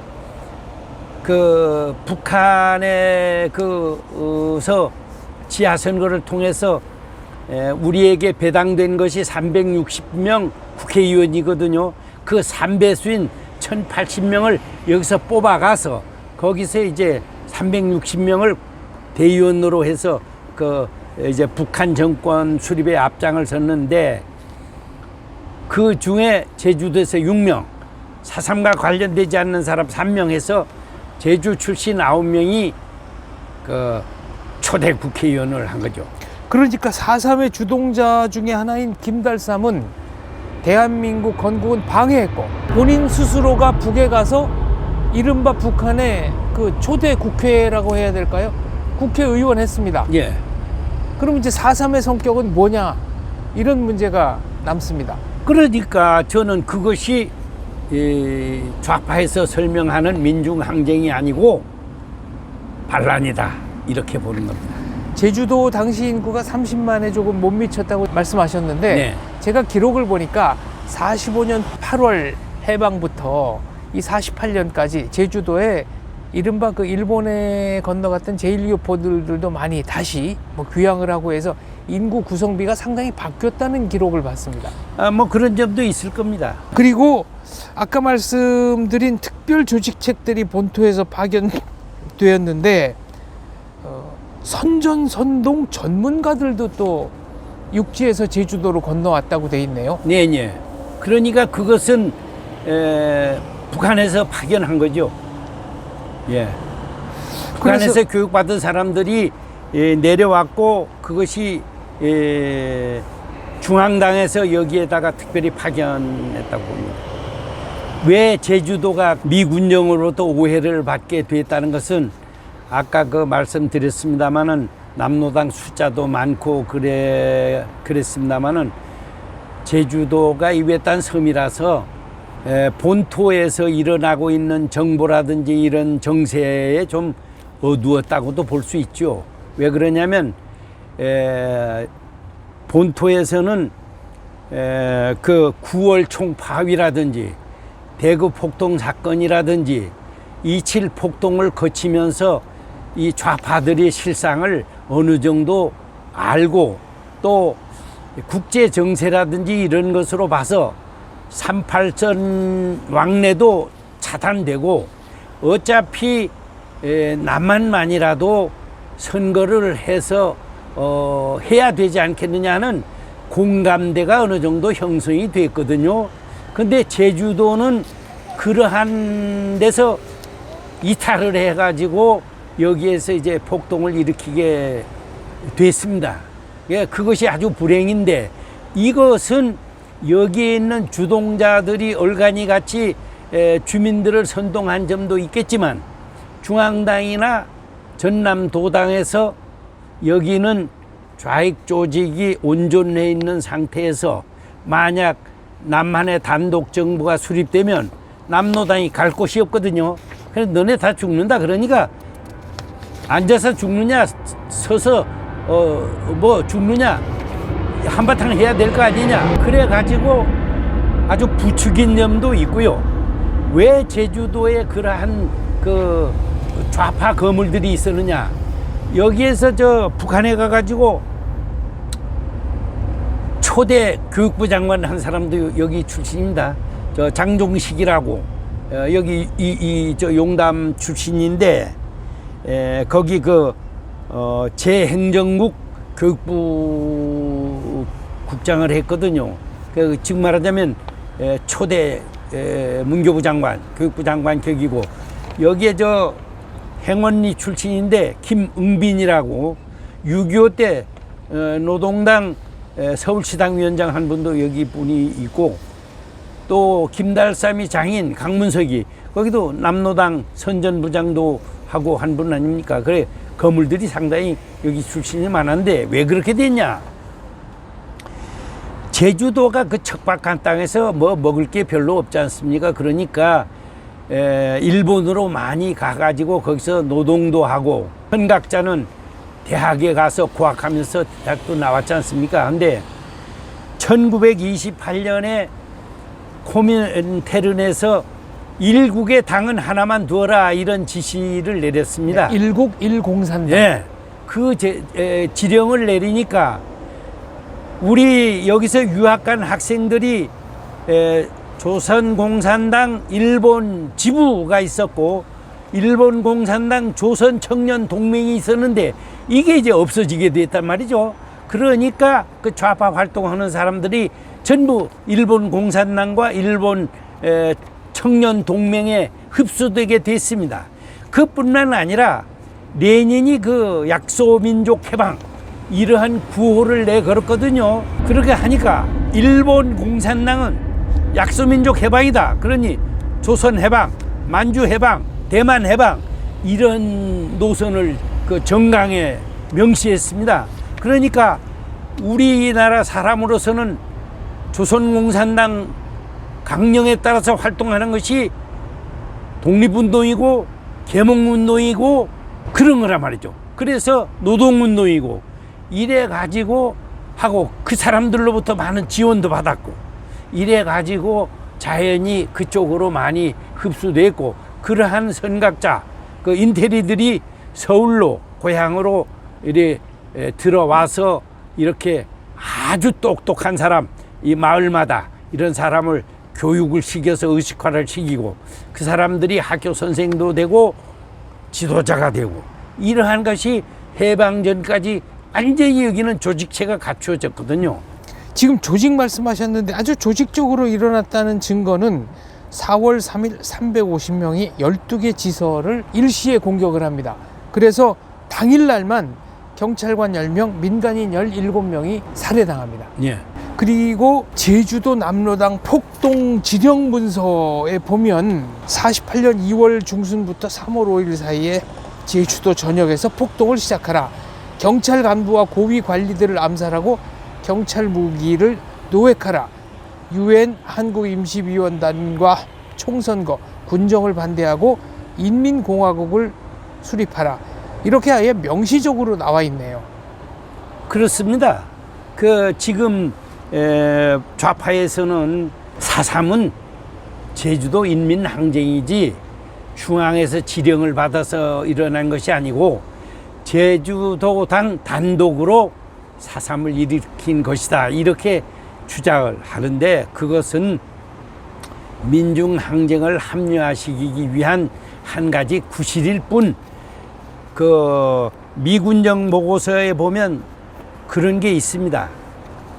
그 북한의 그서 지하선거를 통해서 우리에게 배당된 것이 360명 국회의원이거든요. 그 3배수인 1,080명을 여기서 뽑아가서 거기서 이제 360명을 대의원으로 해서 그 이제 북한 정권 수립에 앞장을 섰는데 그 중에 제주도에서 6명, 4.3과 관련되지 않는 사람 3명 해서 제주 출신 9명이 그 초대 국회의원을 한 거죠. 그러니까 4.3의 주동자 중에 하나인 김달삼은 대한민국 건국은 방해했고 본인 스스로가 북에 가서 이른바 북한의 그 초대 국회라고 해야 될까요? 국회의원 했습니다. 예. 그럼 이제 4.3의 성격은 뭐냐? 이런 문제가 남습니다. 그러니까 저는 그것이 좌파에서 설명하는 민중항쟁이 아니고 반란이다 이렇게 보는 겁니다. 제주도 당시 인구가 30만에 조금 못 미쳤다고 말씀하셨는데 네. 제가 기록을 보니까 45년 8월 해방부터 이 48년까지 제주도에 이른바 그 일본에 건너갔던 제1교포들도 많이 다시 뭐 귀향을 하고 해서 인구 구성비가 상당히 바뀌었다는 기록을 봤습니다. 뭐 그런 점도 있을 겁니다. 그리고 아까 말씀드린 특별 조직책들이 본토에서 파견되었는데 선전선동 전문가들도 또 육지에서 제주도로 건너왔다고 돼 있네요. 네. 그러니까 그것은 북한에서 파견한 거죠. 예. 북한에서 교육받은 사람들이 내려왔고 그것이 중앙당에서 여기에다가 특별히 파견했다고 봅니다. 왜 제주도가 미군령으로도 오해를 받게 됐다는 것은 아까 그 말씀드렸습니다마는 남로당 숫자도 많고 그랬습니다마는 제주도가 이 외딴 섬이라서 본토에서 일어나고 있는 정보라든지 이런 정세에 좀 어두웠다고도 볼 수 있죠. 왜 그러냐면 본토에서는 그 9월 총파위라든지 대구 폭동 사건이라든지 27 폭동을 거치면서 이 좌파들의 실상을 어느 정도 알고 또 국제 정세라든지 이런 것으로 봐서 38전 왕래도 차단되고 어차피 남한만이라도 선거를 해서 해야 되지 않겠느냐는 공감대가 어느 정도 형성이 됐거든요. 근데 제주도는 그러한 데서 이탈을 해가지고 여기에서 이제 폭동을 일으키게 됐습니다. 예, 그것이 아주 불행인데 이것은 여기에 있는 주동자들이 얼간이 같이 주민들을 선동한 점도 있겠지만 중앙당이나 전남도당에서 여기는 좌익 조직이 온전해 있는 상태에서 만약 남한의 단독 정부가 수립되면 남로당이 갈 곳이 없거든요. 그래서 너네 다 죽는다. 그러니까 앉아서 죽느냐 서서 뭐 죽느냐 한바탕 해야 될 거 아니냐. 그래 가지고 아주 부추긴점도 있고요. 왜 제주도에 그러한 그 좌파 거물들이 있었느냐. 여기에서 저 북한에 가가지고 초대 교육부 장관 한 사람도 여기 출신입니다. 저 장종식이라고 여기 저 용담 출신인데 거기 그 제행정국 교육부 국장을 했거든요. 그 지금 말하자면 초대 문교부 장관, 교육부 장관 격이고 여기에 저 행원리 출신인데 김응빈이라고 6.25 때 노동당 서울시당 위원장 한 분도 여기 분이 있고 또 김달삼이 장인 강문석이 거기도 남로당 선전부장도 하고 한 분 아닙니까? 그래 거물들이 상당히 여기 출신이 많은데 왜 그렇게 됐냐? 제주도가 그 척박한 땅에서 뭐 먹을 게 별로 없지 않습니까? 그러니까 일본으로 많이 가가지고 거기서 노동도 하고, 선각자는 대학에 가서 고학하면서 대학도 나왔지 않습니까? 근데 1928년에 코민테른에서 일국의 당은 하나만 두어라 이런 지시를 내렸습니다. 일국 일공산당. 예, 그 지령을 내리니까 우리 여기서 유학 간 학생들이 조선공산당 일본 지부가 있었고 일본 공산당 조선 청년 동맹이 있었는데 이게 이제 없어지게 됐단 말이죠. 그러니까 그 좌파 활동하는 사람들이 전부 일본 공산당과 일본 청년 동맹에 흡수되게 됐습니다. 그뿐만 아니라 레닌이 그 약소민족 해방 이러한 구호를 내걸었거든요. 그렇게 하니까 일본 공산당은 약소민족 해방이다. 그러니 조선 해방, 만주 해방, 대만 해방 이런 노선을 그 정강에 명시했습니다. 그러니까 우리나라 사람으로서는 조선공산당 강령에 따라서 활동하는 것이 독립운동이고 계몽운동이고 그런 거란 말이죠. 그래서 노동운동이고 이래 가지고 하고 그 사람들로부터 많은 지원도 받았고 이래 가지고 자연히 그쪽으로 많이 흡수됐고, 그러한 선각자 그 인테리들이 서울로 고향으로 이래 들어와서 이렇게 아주 똑똑한 사람, 이 마을마다 이런 사람을 교육을 시켜서 의식화를 시키고 그 사람들이 학교 선생도 되고 지도자가 되고 이러한 것이 해방 전까지 완전히 여기는 조직체가 갖추어졌거든요. 지금 조직 말씀하셨는데 아주 조직적으로 일어났다는 증거는 4월 3일 350명이 12개 지서를 일시에 공격을 합니다. 그래서 당일날만 경찰관 10명, 민간인 17명이 살해당합니다. 예. 그리고 제주도 남로당 폭동 지령 문서에 보면 48년 2월 중순부터 3월 5일 사이에 제주도 전역에서 폭동을 시작하라. 경찰 간부와 고위 관리들을 암살하고 경찰 무기를 노획하라. UN 한국임시위원단과 총선거, 군정을 반대하고 인민공화국을 수립하라. 이렇게 아예 명시적으로 나와 있네요. 그렇습니다. 그 지금 좌파에서는 4.3은 제주도 인민항쟁이지 중앙에서 지령을 받아서 일어난 것이 아니고 제주도당 단독으로 4.3을 일으킨 것이다 이렇게 주장을 하는데, 그것은 민중항쟁을 합리화시키기 위한 한 가지 구실일 뿐, 그 미군정 보고서에 보면 그런 게 있습니다.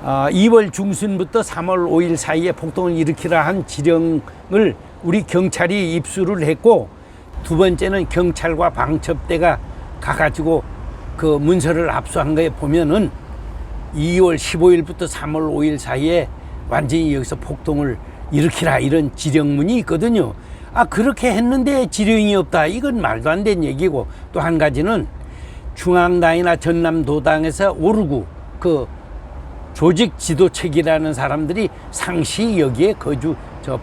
2월 중순부터 3월 5일 사이에 폭동을 일으키라 한 지령을 우리 경찰이 입수를 했고, 두 번째는 경찰과 방첩대가 가가지고 그 문서를 압수한 거에 보면은 2월 15일부터 3월 5일 사이에 완전히 여기서 폭동을 일으키라 이런 지령문이 있거든요. 그렇게 했는데 지령이 없다, 이건 말도 안 되는 얘기고, 또 한 가지는 중앙당이나 전남도당에서 오르고 그 조직 지도책이라는 사람들이 상시 여기에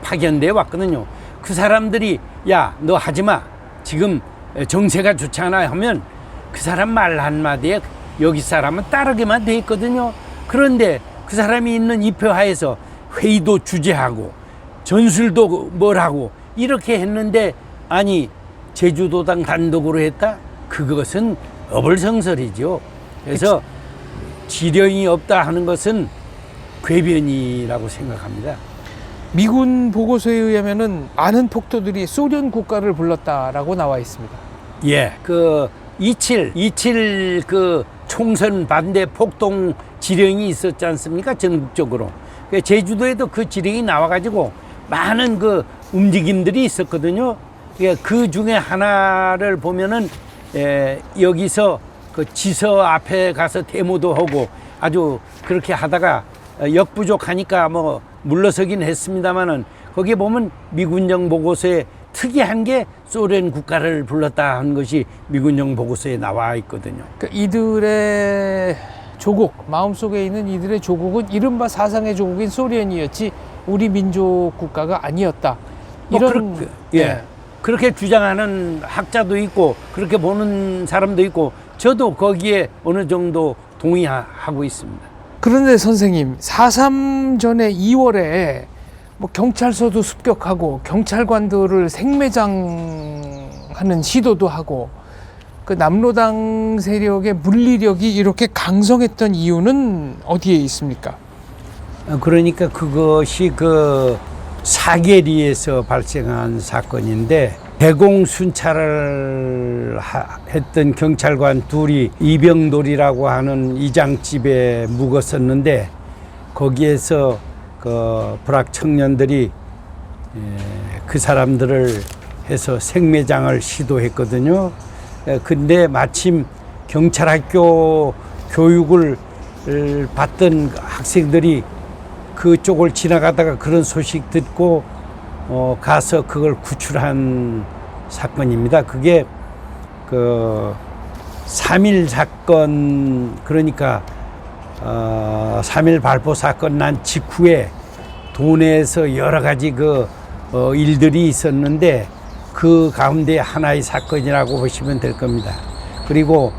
파견돼 왔거든요. 그 사람들이 야, 너 하지마, 지금 정세가 좋지 않아 하면 그 사람 말 한마디에 여기 사람은 따르게만 돼 있거든요. 그런데 그 사람이 있는 입회하에서 회의도 주재하고 전술도 뭘 하고 이렇게 했는데, 아니 제주도당 단독으로 했다? 그것은 어불성설이죠. 그래서 지령이 없다 하는 것은 궤변이라고 생각합니다. 미군 보고서에 의하면은 많은 폭도들이 소련 국가를 불렀다라고 나와 있습니다. 예, 그 27 그 총선 반대 폭동 지령이 있었지 않습니까? 전국적으로. 제주도에도 그 지령이 나와가지고 많은 그 움직임들이 있었거든요. 그 중에 하나를 보면은 여기서 그 지서 앞에 가서 데모도 하고 아주 그렇게 하다가 역부족하니까 뭐 물러서긴 했습니다만은, 거기에 보면 미군정 보고서에 특이한 게 소련 국가를 불렀다 하는 것이 미군령 보고서에 나와 있거든요. 그러니까 이들의 조국, 마음속에 있는 이들의 조국은 이른바 사상의 조국인 소련이었지 우리 민족 국가가 아니었다. 이런 예. 그렇게 주장하는 학자도 있고 그렇게 보는 사람도 있고 저도 거기에 어느 정도 동의하고 있습니다. 그런데 선생님, 4.3 전에 2월에 뭐 경찰서도 습격하고 경찰관들을 생매장하는 시도도 하고 그 남로당 세력의 물리력이 이렇게 강성했던 이유는 어디에 있습니까? 그러니까 그것이 그 사계리에서 발생한 사건인데 대공순찰을 했던 경찰관 둘이 이병돌이라고 하는 이장집에 묵었었는데 거기에서 그 불악 청년들이 그 사람들을 해서 생매장을 시도했거든요. 근데 마침 경찰학교 교육을 받던 학생들이 그쪽을 지나가다가 그런 소식 듣고 가서 그걸 구출한 사건입니다. 그게 그 3.1 사건, 그러니까 3.1 발포 사건 난 직후에 도내에서 여러 가지 일들이 있었는데 그 가운데 하나의 사건이라고 보시면 될 겁니다. 그리고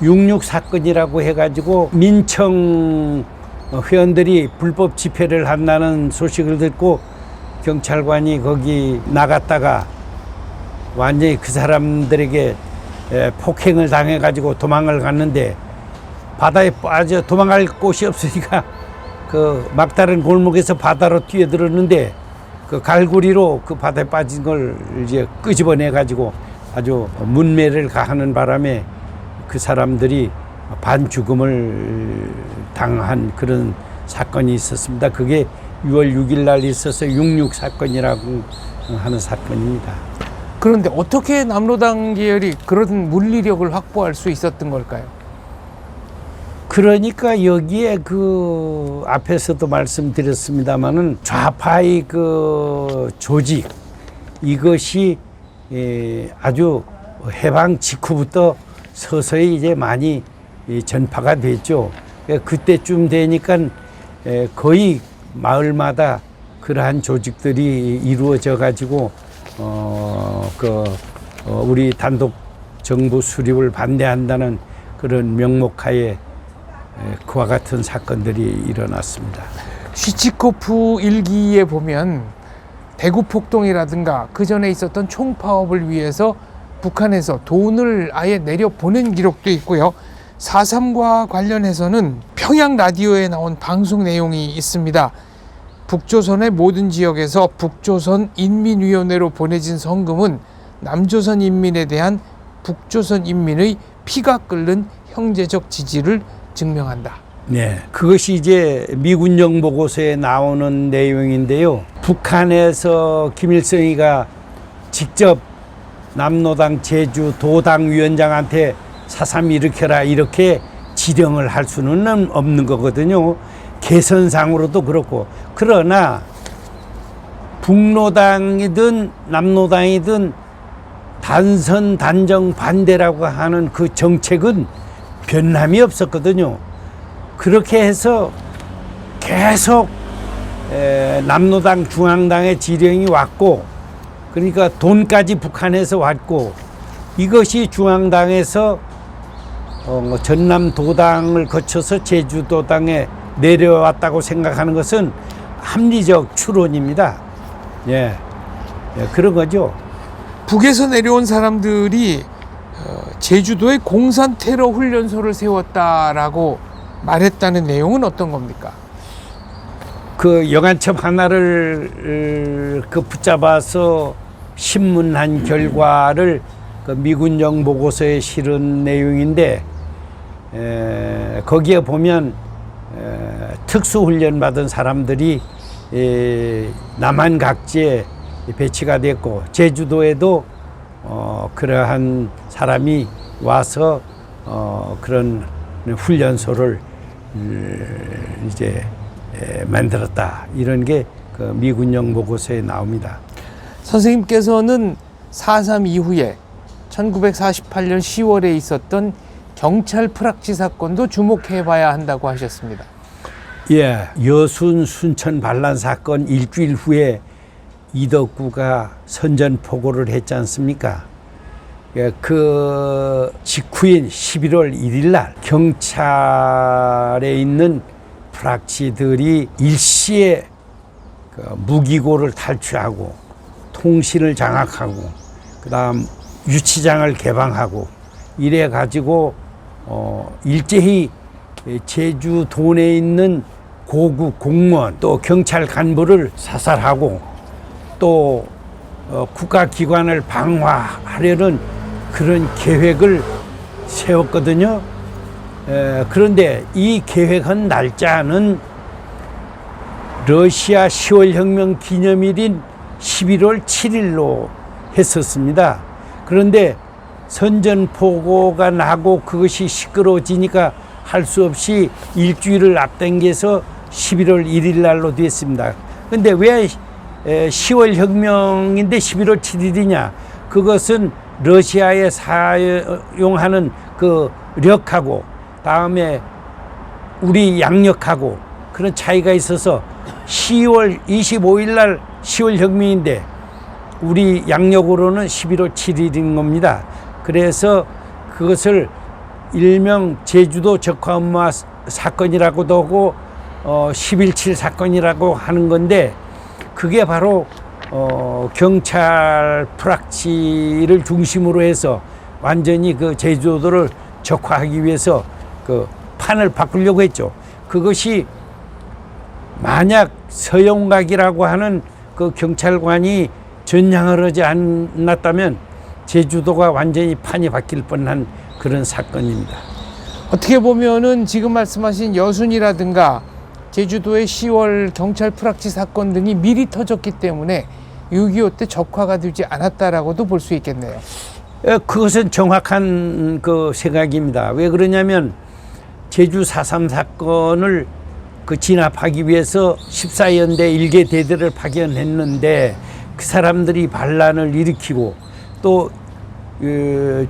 6.6 사건이라고 해가지고 민청 회원들이 불법 집회를 한다는 소식을 듣고 경찰관이 거기 나갔다가 완전히 그 사람들에게 폭행을 당해가지고 도망을 갔는데 바다에 빠져 도망갈 곳이 없으니까 그 막다른 골목에서 바다로 뛰어들었는데 그 갈고리로 그 바다에 빠진 걸 이제 끄집어내가지고 아주 문매를 가하는 바람에 그 사람들이 반죽음을 당한 그런 사건이 있었습니다. 그게 6월 6일 날 있어서 6.6 사건이라고 하는 사건입니다. 그런데 어떻게 남로당 계열이 그런 물리력을 확보할 수 있었던 걸까요? 그러니까 여기에 그 앞에서도 말씀드렸습니다마는 좌파의 그 조직 이것이 아주 해방 직후부터 서서히 이제 많이 전파가 됐죠. 그때쯤 되니까 거의 마을마다 그러한 조직들이 이루어져 가지고 우리 단독 정부 수립을 반대한다는 그런 명목하에 그와 같은 사건들이 일어났습니다. 시치코프 일기에 보면 대구 폭동이라든가 그 전에 있었던 총파업을 위해서 북한에서 돈을 아예 내려 보낸 기록도 있고요. 4.3과 관련해서는 평양 라디오에 나온 방송 내용이 있습니다. 북조선의 모든 지역에서 북조선 인민위원회로 보내진 성금은 남조선 인민에 대한 북조선 인민의 피가 끓는 형제적 지지를 증명한다. 네, 그것이 이제 미군령 보고서에 나오는 내용인데요. 북한에서 김일성이가 직접 남로당 제주 도당 위원장한테 4.3 일으켜라 이렇게 지령을 할 수는 없는 거거든요. 개선상으로도 그렇고. 그러나 북로당이든 남로당이든 단선 단정 반대라고 하는 그 정책은 변함이 없었거든요. 그렇게 해서 계속 남로당 중앙당의 지령이 왔고, 그러니까 돈까지 북한에서 왔고, 이것이 중앙당에서 전남도당을 거쳐서 제주도당에 내려왔다고 생각하는 것은 합리적 추론입니다. 예, 그런 거죠. 북에서 내려온 사람들이 제주도에 공산 테러 훈련소를 세웠다라고 말했다는 내용은 어떤 겁니까? 그 영안첩 하나를 붙잡아서 신문한 결과를 그 미군령 보고서에 실은 내용인데, 거기에 보면 특수훈련 받은 사람들이 남한 각지에 배치가 됐고, 제주도에도 그러한 사람이 와서 그런 훈련소를 이제 만들었다, 이런 게 그 미군령 보고서에 나옵니다. 선생님께서는 4.3 이후에 1948년 10월에 있었던 경찰 프락치 사건도 주목해 봐야 한다고 하셨습니다. 예, 여순 순천 반란 사건 일주일 후에 이덕구가 선전포고를 했지 않습니까? 예, 그 직후인 11월 1일 날 경찰에 있는 프락치들이 일시에 그 무기고를 탈취하고 통신을 장악하고 그다음 유치장을 개방하고 이래 가지고 일제히 제주 도내에 있는 고급 공무원 또 경찰 간부를 사살하고 또 국가기관을 방화하려는 그런 계획을 세웠거든요. 그런데 이 계획한 날짜는 러시아 10월 혁명 기념일인 11월 7일로 했었습니다. 그런데 선전포고가 나고 그것이 시끄러워지니까 할 수 없이 일주일을 앞당겨서 11월 1일 날로 됐습니다. 근데 왜 10월 혁명인데 11월 7일이냐? 그것은 러시아에 사용하는 그 력하고 다음에 우리 양력하고 그런 차이가 있어서 10월 25일 날 10월 혁명인데 우리 양력으로는 11월 7일인 겁니다. 그래서 그것을 일명 제주도 적화음모 사건이라고도 하고 11.7 사건이라고 하는 건데 그게 바로 경찰 프락치를 중심으로 해서 완전히 그 제주도를 적화하기 위해서 그 판을 바꾸려고 했죠. 그것이 만약 서영각이라고 하는 그 경찰관이 전향을 하지 않았다면 제주도가 완전히 판이 바뀔 뻔한 그런 사건입니다. 어떻게 보면은 지금 말씀하신 여순이라든가 제주도의 10월 경찰 프락치 사건 등이 미리 터졌기 때문에 6.25 때 적화가 되지 않았다라고도 볼 수 있겠네요. 그것은 정확한 그 생각입니다. 왜 그러냐면 제주 4.3 사건을 그 진압하기 위해서 14연대 일개 대대를 파견했는데 그 사람들이 반란을 일으키고 또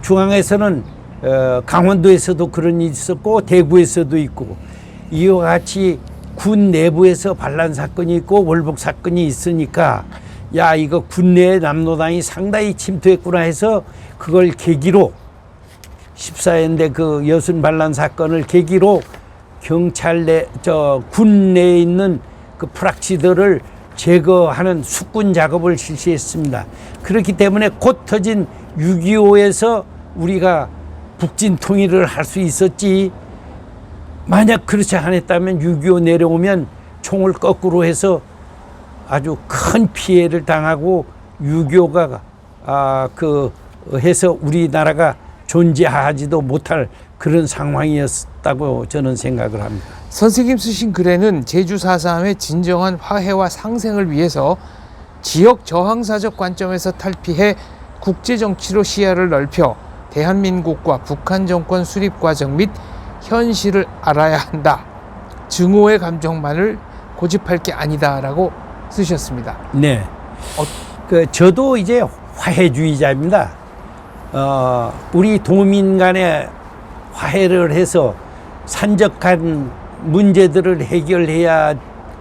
중앙에서는 강원도에서도 그런 일이 있었고 대구에서도 있고 이와 같이 군 내부에서 반란 사건이 있고 월북 사건이 있으니까 야 이거 군내에 남로당이 상당히 침투했구나 해서 그걸 계기로 14연대 그 여순 반란 사건을 계기로 경찰 군 내에 있는 그 프락치들을 제거하는 숙군 작업을 실시했습니다. 그렇기 때문에 곧 터진 6.25에서 우리가 북진 통일을 할 수 있었지 만약 그렇지 않았다면 6.25 내려오면 총을 거꾸로 해서 아주 큰 피해를 당하고 6.25가 해서 우리나라가 존재하지도 못할 그런 상황이었다고 저는 생각을 합니다. 선생님 쓰신 글에는 제주 4.3의 진정한 화해와 상생을 위해서 지역 저항사적 관점에서 탈피해 국제정치로 시야를 넓혀 대한민국과 북한 정권 수립 과정 및 현실을 알아야 한다. 증오의 감정만을 고집할 게 아니다라고 쓰셨습니다. 네. 저도 이제 화해주의자입니다. 우리 도민 간에 화해를 해서 산적한 문제들을 해결해야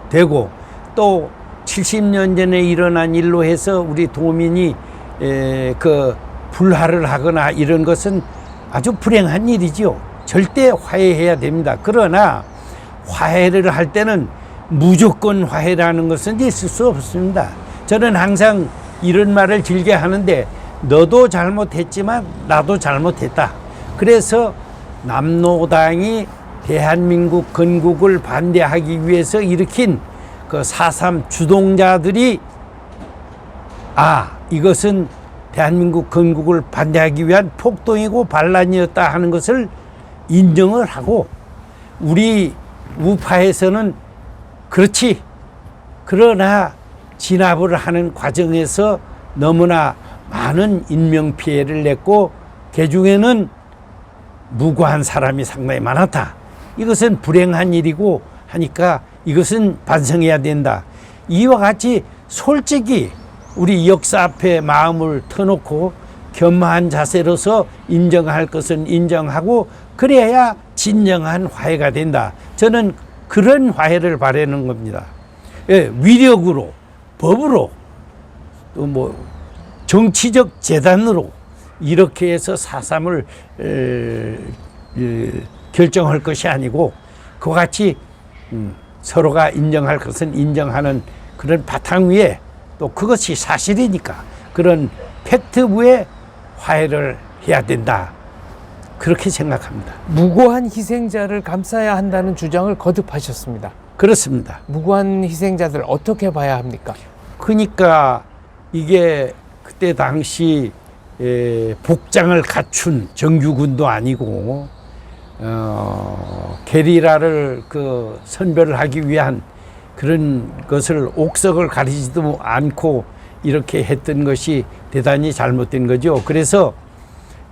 되고 또 70년 전에 일어난 일로 해서 우리 도민이 그 불화를 하거나 이런 것은 아주 불행한 일이죠. 절대 화해해야 됩니다. 그러나 화해를 할 때는 무조건 화해라는 것은 있을 수 없습니다. 저는 항상 이런 말을 길게 하는데 너도 잘못했지만 나도 잘못했다. 그래서 남로당이 대한민국 건국을 반대하기 위해서 일으킨 그 4.3 주동자들이 이것은 대한민국 건국을 반대하기 위한 폭동이고 반란이었다 하는 것을 인정을 하고 우리 우파에서는 그렇지 그러나 진압을 하는 과정에서 너무나 많은 인명피해를 냈고 그중에는 무고한 사람이 상당히 많았다. 이것은 불행한 일이고 하니까 이것은 반성해야 된다. 이와 같이 솔직히 우리 역사 앞에 마음을 터놓고 겸허한 자세로서 인정할 것은 인정하고 그래야 진정한 화해가 된다. 저는 그런 화해를 바라는 겁니다. 예, 위력으로, 법으로, 또 뭐 정치적 재단으로 이렇게 해서 4.3을 결정할 것이 아니고 그와 같이 서로가 인정할 것은 인정하는 그런 바탕 위에 또 그것이 사실이니까 그런 팩트 위에 화해를 해야 된다. 그렇게 생각합니다. 무고한 희생자를 감싸야 한다는 주장을 거듭하셨습니다. 그렇습니다. 무고한 희생자들 어떻게 봐야 합니까? 그러니까 이게 그때 당시 복장을 갖춘 정규군도 아니고 게리라를 그 선별을 하기 위한 그런 것을 옥석을 가리지도 않고 이렇게 했던 것이 대단히 잘못된 거죠. 그래서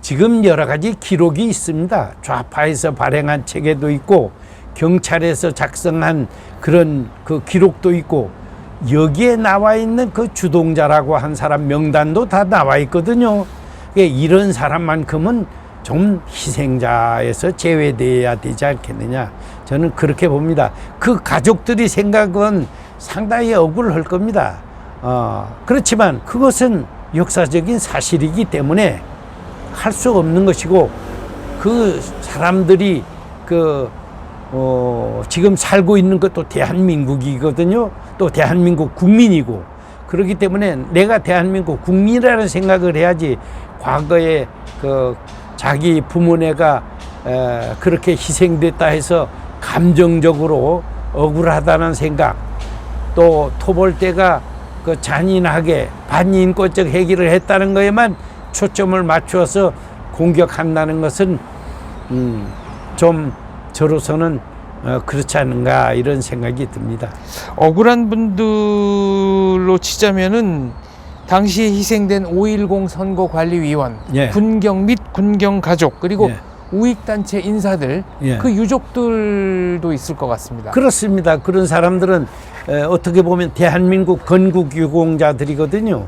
지금 여러 가지 기록이 있습니다. 좌파에서 발행한 책에도 있고 경찰에서 작성한 그런 그 기록도 있고 여기에 나와 있는 그 주동자라고 한 사람 명단도 다 나와 있거든요. 이런 사람만큼은 좀 희생자에서 제외돼야 되지 않겠느냐. 저는 그렇게 봅니다. 그 가족들이 생각은 상당히 억울할 겁니다. 그렇지만 그것은 역사적인 사실이기 때문에 할 수 없는 것이고 그 사람들이 지금 살고 있는 것도 대한민국이거든요. 또 대한민국 국민이고 그렇기 때문에 내가 대한민국 국민이라는 생각을 해야지 과거에 자기 부모네가 그렇게 희생됐다 해서 감정적으로 억울하다는 생각 또 토벌대가 그 잔인하게 반인권적 해결을 했다는 거에만 초점을 맞추어서 공격한다는 것은 좀 저로서는 그렇지 않은가 이런 생각이 듭니다. 억울한 분들로 치자면은 당시에 희생된 5.10 선거관리위원, 예. 군경 및 군경 가족 그리고 예. 우익단체 인사들 예. 그 유족들도 있을 것 같습니다. 그렇습니다. 그런 사람들은 어떻게 보면 대한민국 건국 유공자들이거든요.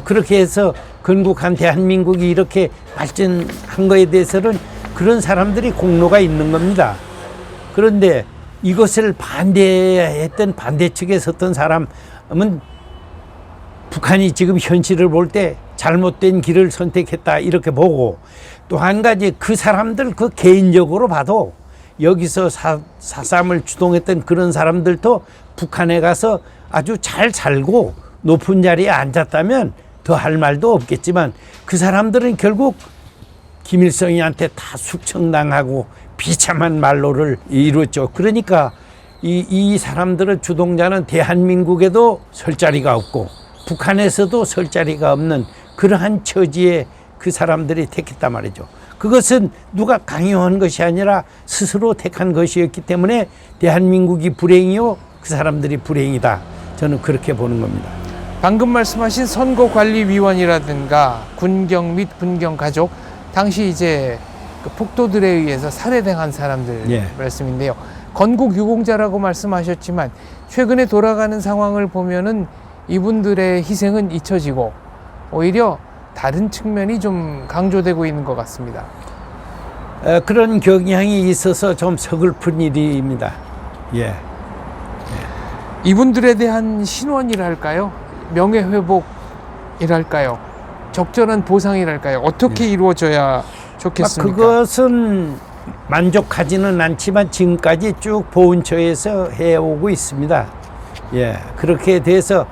그렇게 해서 건국한 대한민국이 이렇게 발전한 거에 대해서는 그런 사람들이 공로가 있는 겁니다. 그런데 이것을 반대했던 반대측에 섰던 사람은 북한이 지금 현실을 볼 때 잘못된 길을 선택했다 이렇게 보고 또 한 가지 그 사람들 그 개인적으로 봐도 여기서 4.3을 주동했던 그런 사람들도 북한에 가서 아주 잘 살고 높은 자리에 앉았다면 더 할 말도 없겠지만 그 사람들은 결국 김일성이한테 다 숙청당하고 비참한 말로를 이뤘죠. 그러니까 이 사람들은 주동자는 대한민국에도 설 자리가 없고 북한에서도 설 자리가 없는 그러한 처지에 그 사람들이 택했단 말이죠. 그것은 누가 강요한 것이 아니라 스스로 택한 것이었기 때문에 대한민국이 불행이요 그 사람들이 불행이다. 저는 그렇게 보는 겁니다. 방금 말씀하신 선거관리위원이라든가 군경 및 군경 가족 당시 이제 그 폭도들에 의해서 살해당한 사람들 예. 말씀인데요. 건국 유공자라고 말씀하셨지만 최근에 돌아가는 상황을 보면은 이분들의 희생은 잊혀지고 오히려 다른 측면이 좀 강조되고 있는 것 같습니다. 그런 경향이 있어서 좀 서글픈 일입니다. 예. 이분들에 대한 신원이랄까요? 명예회복이랄까요? 적절한 보상이랄까요? 어떻게 이루어져야 좋겠습니까? 그것은 만족하지는 않지만 지금까지 쭉 보훈처에서 해오고 있습니다. 예, 그렇게 돼서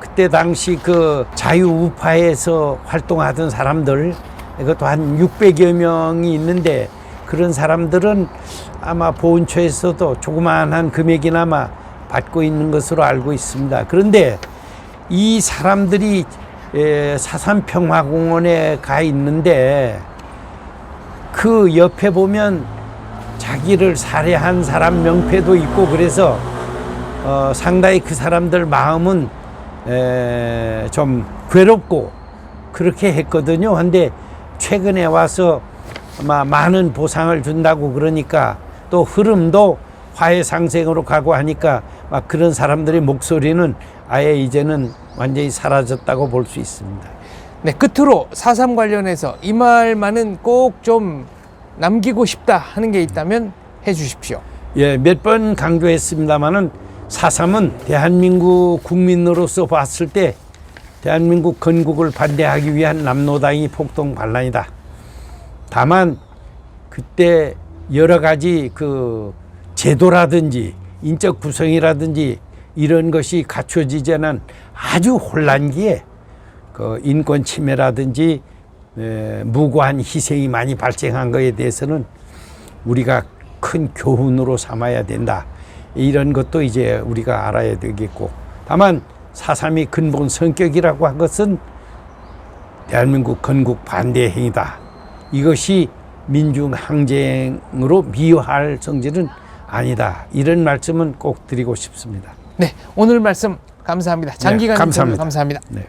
그때 당시 그 자유우파에서 활동하던 사람들 이것도 한 600여 명이 있는데 그런 사람들은 아마 보훈처에서도 조그마한 금액이나마 받고 있는 것으로 알고 있습니다. 그런데 이 사람들이 4.3 평화공원에 가 있는데 그 옆에 보면 자기를 살해한 사람 명패도 있고 그래서 상당히 그 사람들 마음은 좀 괴롭고 그렇게 했거든요. 근데 최근에 와서 아마 많은 보상을 준다고 그러니까 또 흐름도 화해 상생으로 가고 하니까 막 그런 사람들의 목소리는 아예 이제는 완전히 사라졌다고 볼 수 있습니다. 네, 끝으로 4.3 관련해서 이 말만은 꼭 좀 남기고 싶다 하는 게 있다면 해 주십시오. 예, 몇 번 강조했습니다마는 4.3은 대한민국 국민으로서 봤을 때 대한민국 건국을 반대하기 위한 남노당이 폭동 반란이다. 다만 그때 여러 가지 그 제도라든지 인적 구성이라든지 이런 것이 갖춰지지 않은 아주 혼란기에 그 인권 침해라든지 무고한 희생이 많이 발생한 것에 대해서는 우리가 큰 교훈으로 삼아야 된다. 이런 것도 이제 우리가 알아야 되겠고, 다만 4.3이 근본 성격이라고 한 것은 대한민국 건국 반대 행위다. 이것이 민중 항쟁으로 미화할 성질은 아니다. 이런 말씀은 꼭 드리고 싶습니다. 네, 오늘 말씀 감사합니다. 장기간 감사합니다. 감사합니다. 네.